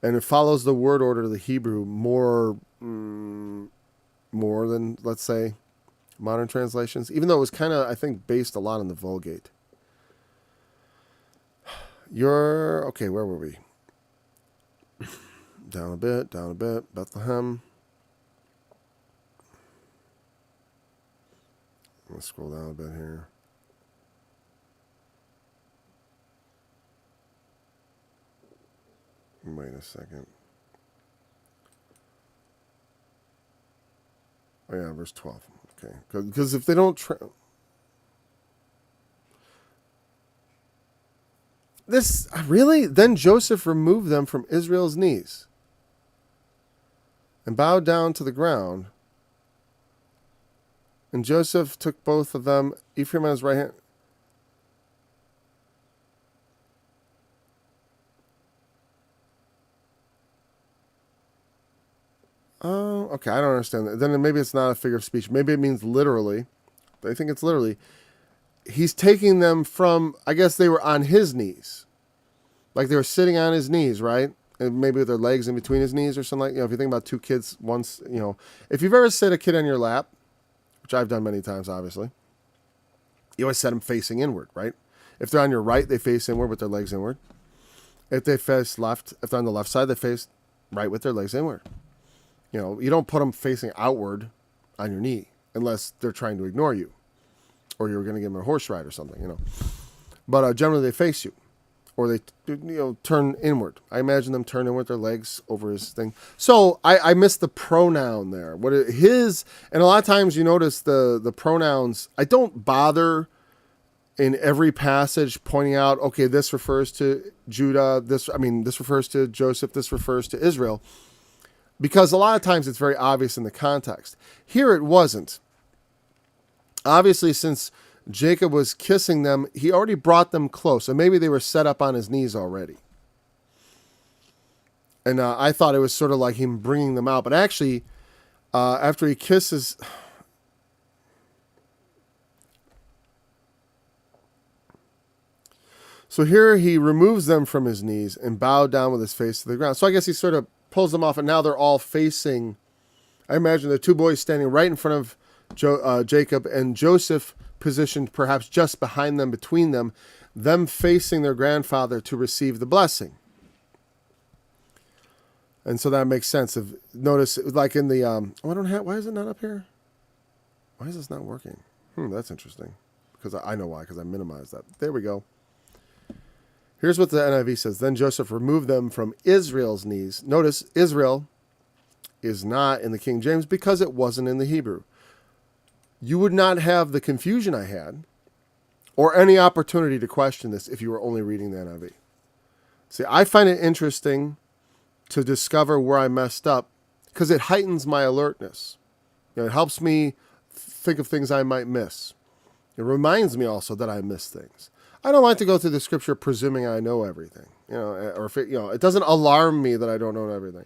And it follows the word order of the Hebrew more than, let's say, modern translations. Even though it was kind of, I think, based a lot on the Vulgate. Okay, where were we? Down a bit, Bethlehem. Let's scroll down a bit here. Wait a second. Oh yeah, verse 12. Okay, because if they don't then Joseph removed them from Israel's knees and bowed down to the ground And Joseph took both of them, Ephraim on his right hand. Oh, okay, I don't understand that. Then maybe it's not a figure of speech. Maybe it means literally. I think it's literally. He's taking them from, I guess they were on his knees. Like they were sitting on his knees, right? And maybe with their legs in between his knees or something if you think about two kids once, if you've ever set a kid on your lap, which I've done many times, obviously, you always set them facing inward, right? If they're on your right, they face inward with their legs inward. If they face left, if they're on the left side, they face right with their legs inward. You don't put them facing outward on your knee unless they're trying to ignore you or you're going to give them a horse ride or something, But generally they face you or they, turn inward. I imagine them turning with their legs over his thing. So I missed the pronoun there. And a lot of times you notice the pronouns, I don't bother in every passage pointing out, okay, this refers to Judah, this refers to Joseph, this refers to Israel. Because a lot of times it's very obvious in the context. Here it wasn't. Obviously, since Jacob was kissing them, he already brought them close. And maybe they were set up on his knees already. And I thought it was sort of like him bringing them out. But actually, after he kisses... So here he removes them from his knees and bowed down with his face to the ground. So I guess he sort of pulls them off, and now they're all facing. I imagine the two boys standing right in front of Jacob, and Joseph positioned perhaps just behind them, between them facing their grandfather to receive the blessing. And so that makes sense. Notice, like in the why is it not up here? Why is this not working? That's interesting. Because I know why. Because I minimized that. There we go. Here's what the NIV says. Then Joseph removed them from Israel's knees. Notice, Israel is not in the King James because it wasn't in the Hebrew. You would not have the confusion I had or any opportunity to question this if you were only reading the NIV. See, I find it interesting to discover where I messed up because it heightens my alertness. It helps me think of things I might miss. It reminds me also that I miss things. I don't like to go through the scripture presuming I know everything, or if it doesn't alarm me that I don't know everything.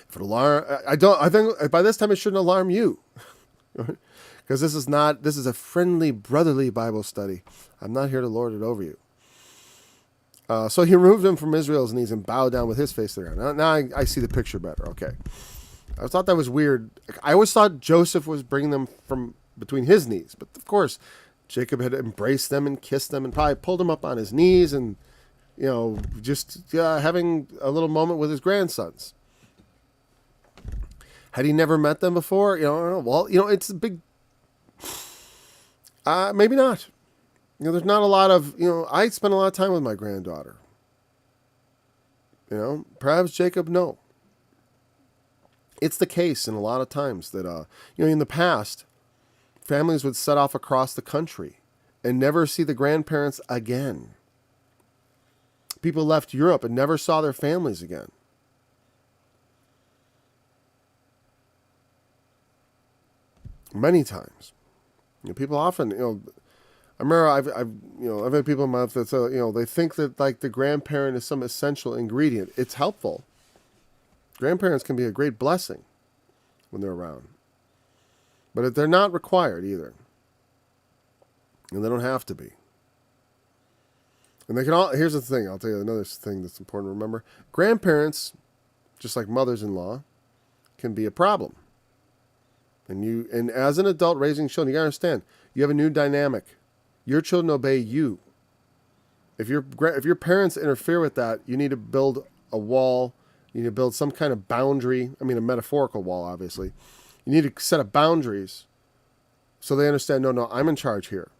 If it I think by this time it shouldn't alarm you, because this is a friendly brotherly Bible study. I'm not here to lord it over you. So he removed him from Israel's knees and bowed down with his face to the ground. Now I see the picture better. Okay, I thought that was weird. I always thought Joseph was bringing them from between his knees, but of course. Jacob had embraced them and kissed them and probably pulled them up on his knees and, just having a little moment with his grandsons. Had he never met them before? It's a big... maybe not. There's not a lot of... I spent a lot of time with my granddaughter. Perhaps Jacob, no. It's the case in a lot of times that, in the past... families would set off across the country and never see the grandparents again. People left Europe and never saw their families again. Many times. People often, I remember I've had people in my life that say, they think that like the grandparent is some essential ingredient. It's helpful. Grandparents can be a great blessing when they're around. But they're not required either. And they don't have to be. And they can all, here's the thing, I'll tell you another thing that's important to remember. Grandparents, just like mothers-in-law, can be a problem. And as an adult raising children, you gotta understand, you have a new dynamic. Your children obey you. If your parents interfere with that, you need to build a wall. You need to build some kind of boundary. I mean, a metaphorical wall, obviously. You need to set up boundaries so they understand, no, I'm in charge here.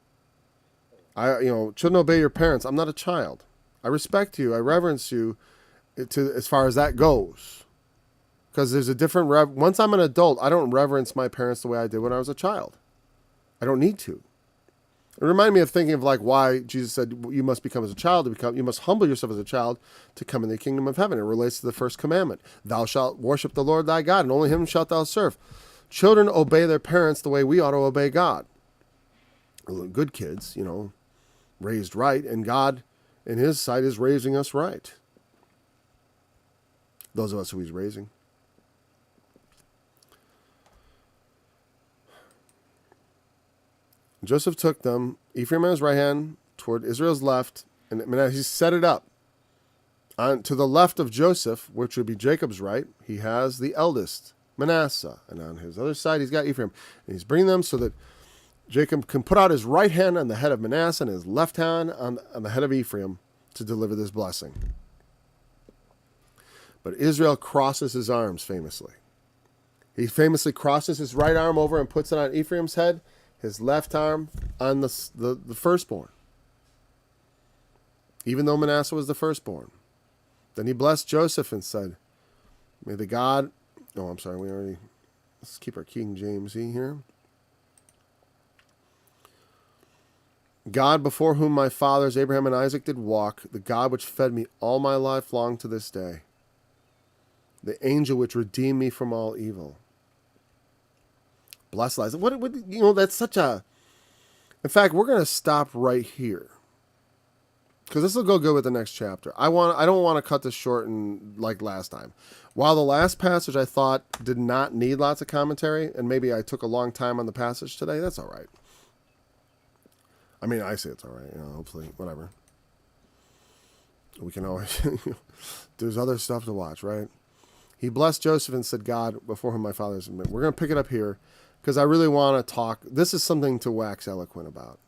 Children obey your parents. I'm not a child. I respect you. I reverence you as far as that goes. Because there's a different... Once I'm an adult, I don't reverence my parents the way I did when I was a child. I don't need to. It reminded me of thinking of like why Jesus said you must become as a child you must humble yourself as a child to come in the kingdom of heaven. It relates to the first commandment. Thou shalt worship the Lord thy God, and only him shalt thou serve. children obey their parents the way we ought to obey God. Good kids, raised right, and God, in his sight, is raising us right. Those of us who he's raising. Joseph took them, Ephraim on his right hand, toward Israel's left, and he set it up. To the left of Joseph, which would be Jacob's right, he has the eldest, Manasseh. And on his other side, he's got Ephraim. And he's bringing them so that Jacob can put out his right hand on the head of Manasseh and his left hand on the head of Ephraim to deliver this blessing. But Israel crosses his arms famously. He famously crosses his right arm over and puts it on Ephraim's head, his left arm on the firstborn, even though Manasseh was the firstborn. Then he blessed Joseph and said, may the God... Oh, I'm sorry, let's keep our King James here. God before whom my fathers Abraham and Isaac did walk, the God which fed me all my life long to this day, the angel which redeemed me from all evil. Blessed lies. That's such a... In fact, we're going to stop right here, because this will go good with the next chapter. I don't want to cut this short and like last time. While the last passage I thought did not need lots of commentary, and maybe I took a long time on the passage today, that's all right. I mean, I say it's all right. Hopefully, whatever. We can always... There's other stuff to watch, right? He blessed Joseph and said, God, before whom my fathers... We're going to pick it up here, because I really want to talk... This is something to wax eloquent about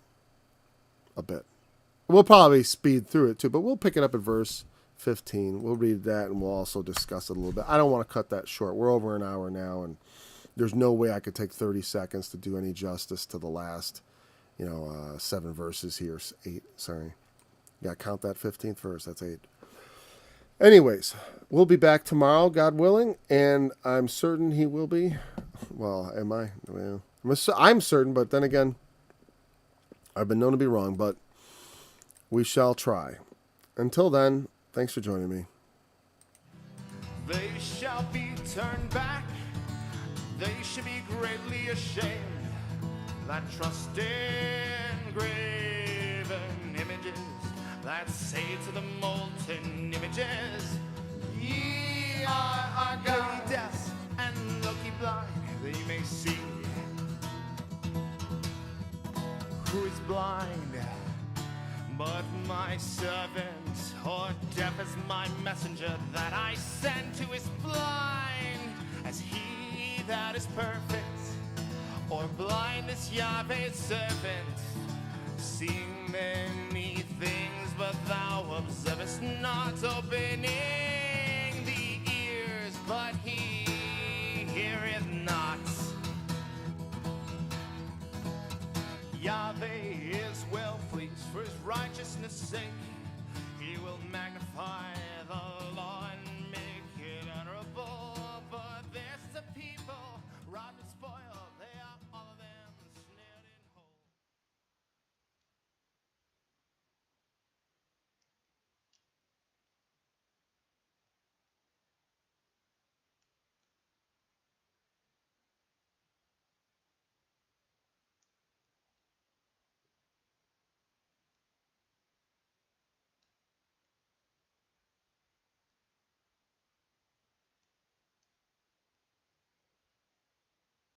a bit. We'll probably speed through it too, but we'll pick it up at verse 15. We'll read that and we'll also discuss it a little bit. I don't want to cut that short. We're over an hour now, and there's no way I could take 30 seconds to do any justice to the last, 7 verses here. 8, sorry. You got to count that 15th verse. That's 8. Anyways, we'll be back tomorrow, God willing, and I'm certain he will be. Well, am I? Well, I'm certain, but then again, I've been known to be wrong, but we shall try. Until then, thanks for joining me. They shall be turned back. They should be greatly ashamed that trust in graven images, that say to the molten images, ye are God. Deaf and look ye blind, that you may see. Who is blind? But my servant, or deaf as my messenger that I send to is blind as he that is perfect, or blind as Yahweh's servant, seeing many things, but thou observest not, opening the ears, but he heareth not. Yahweh is well pleased for his righteousness' sake.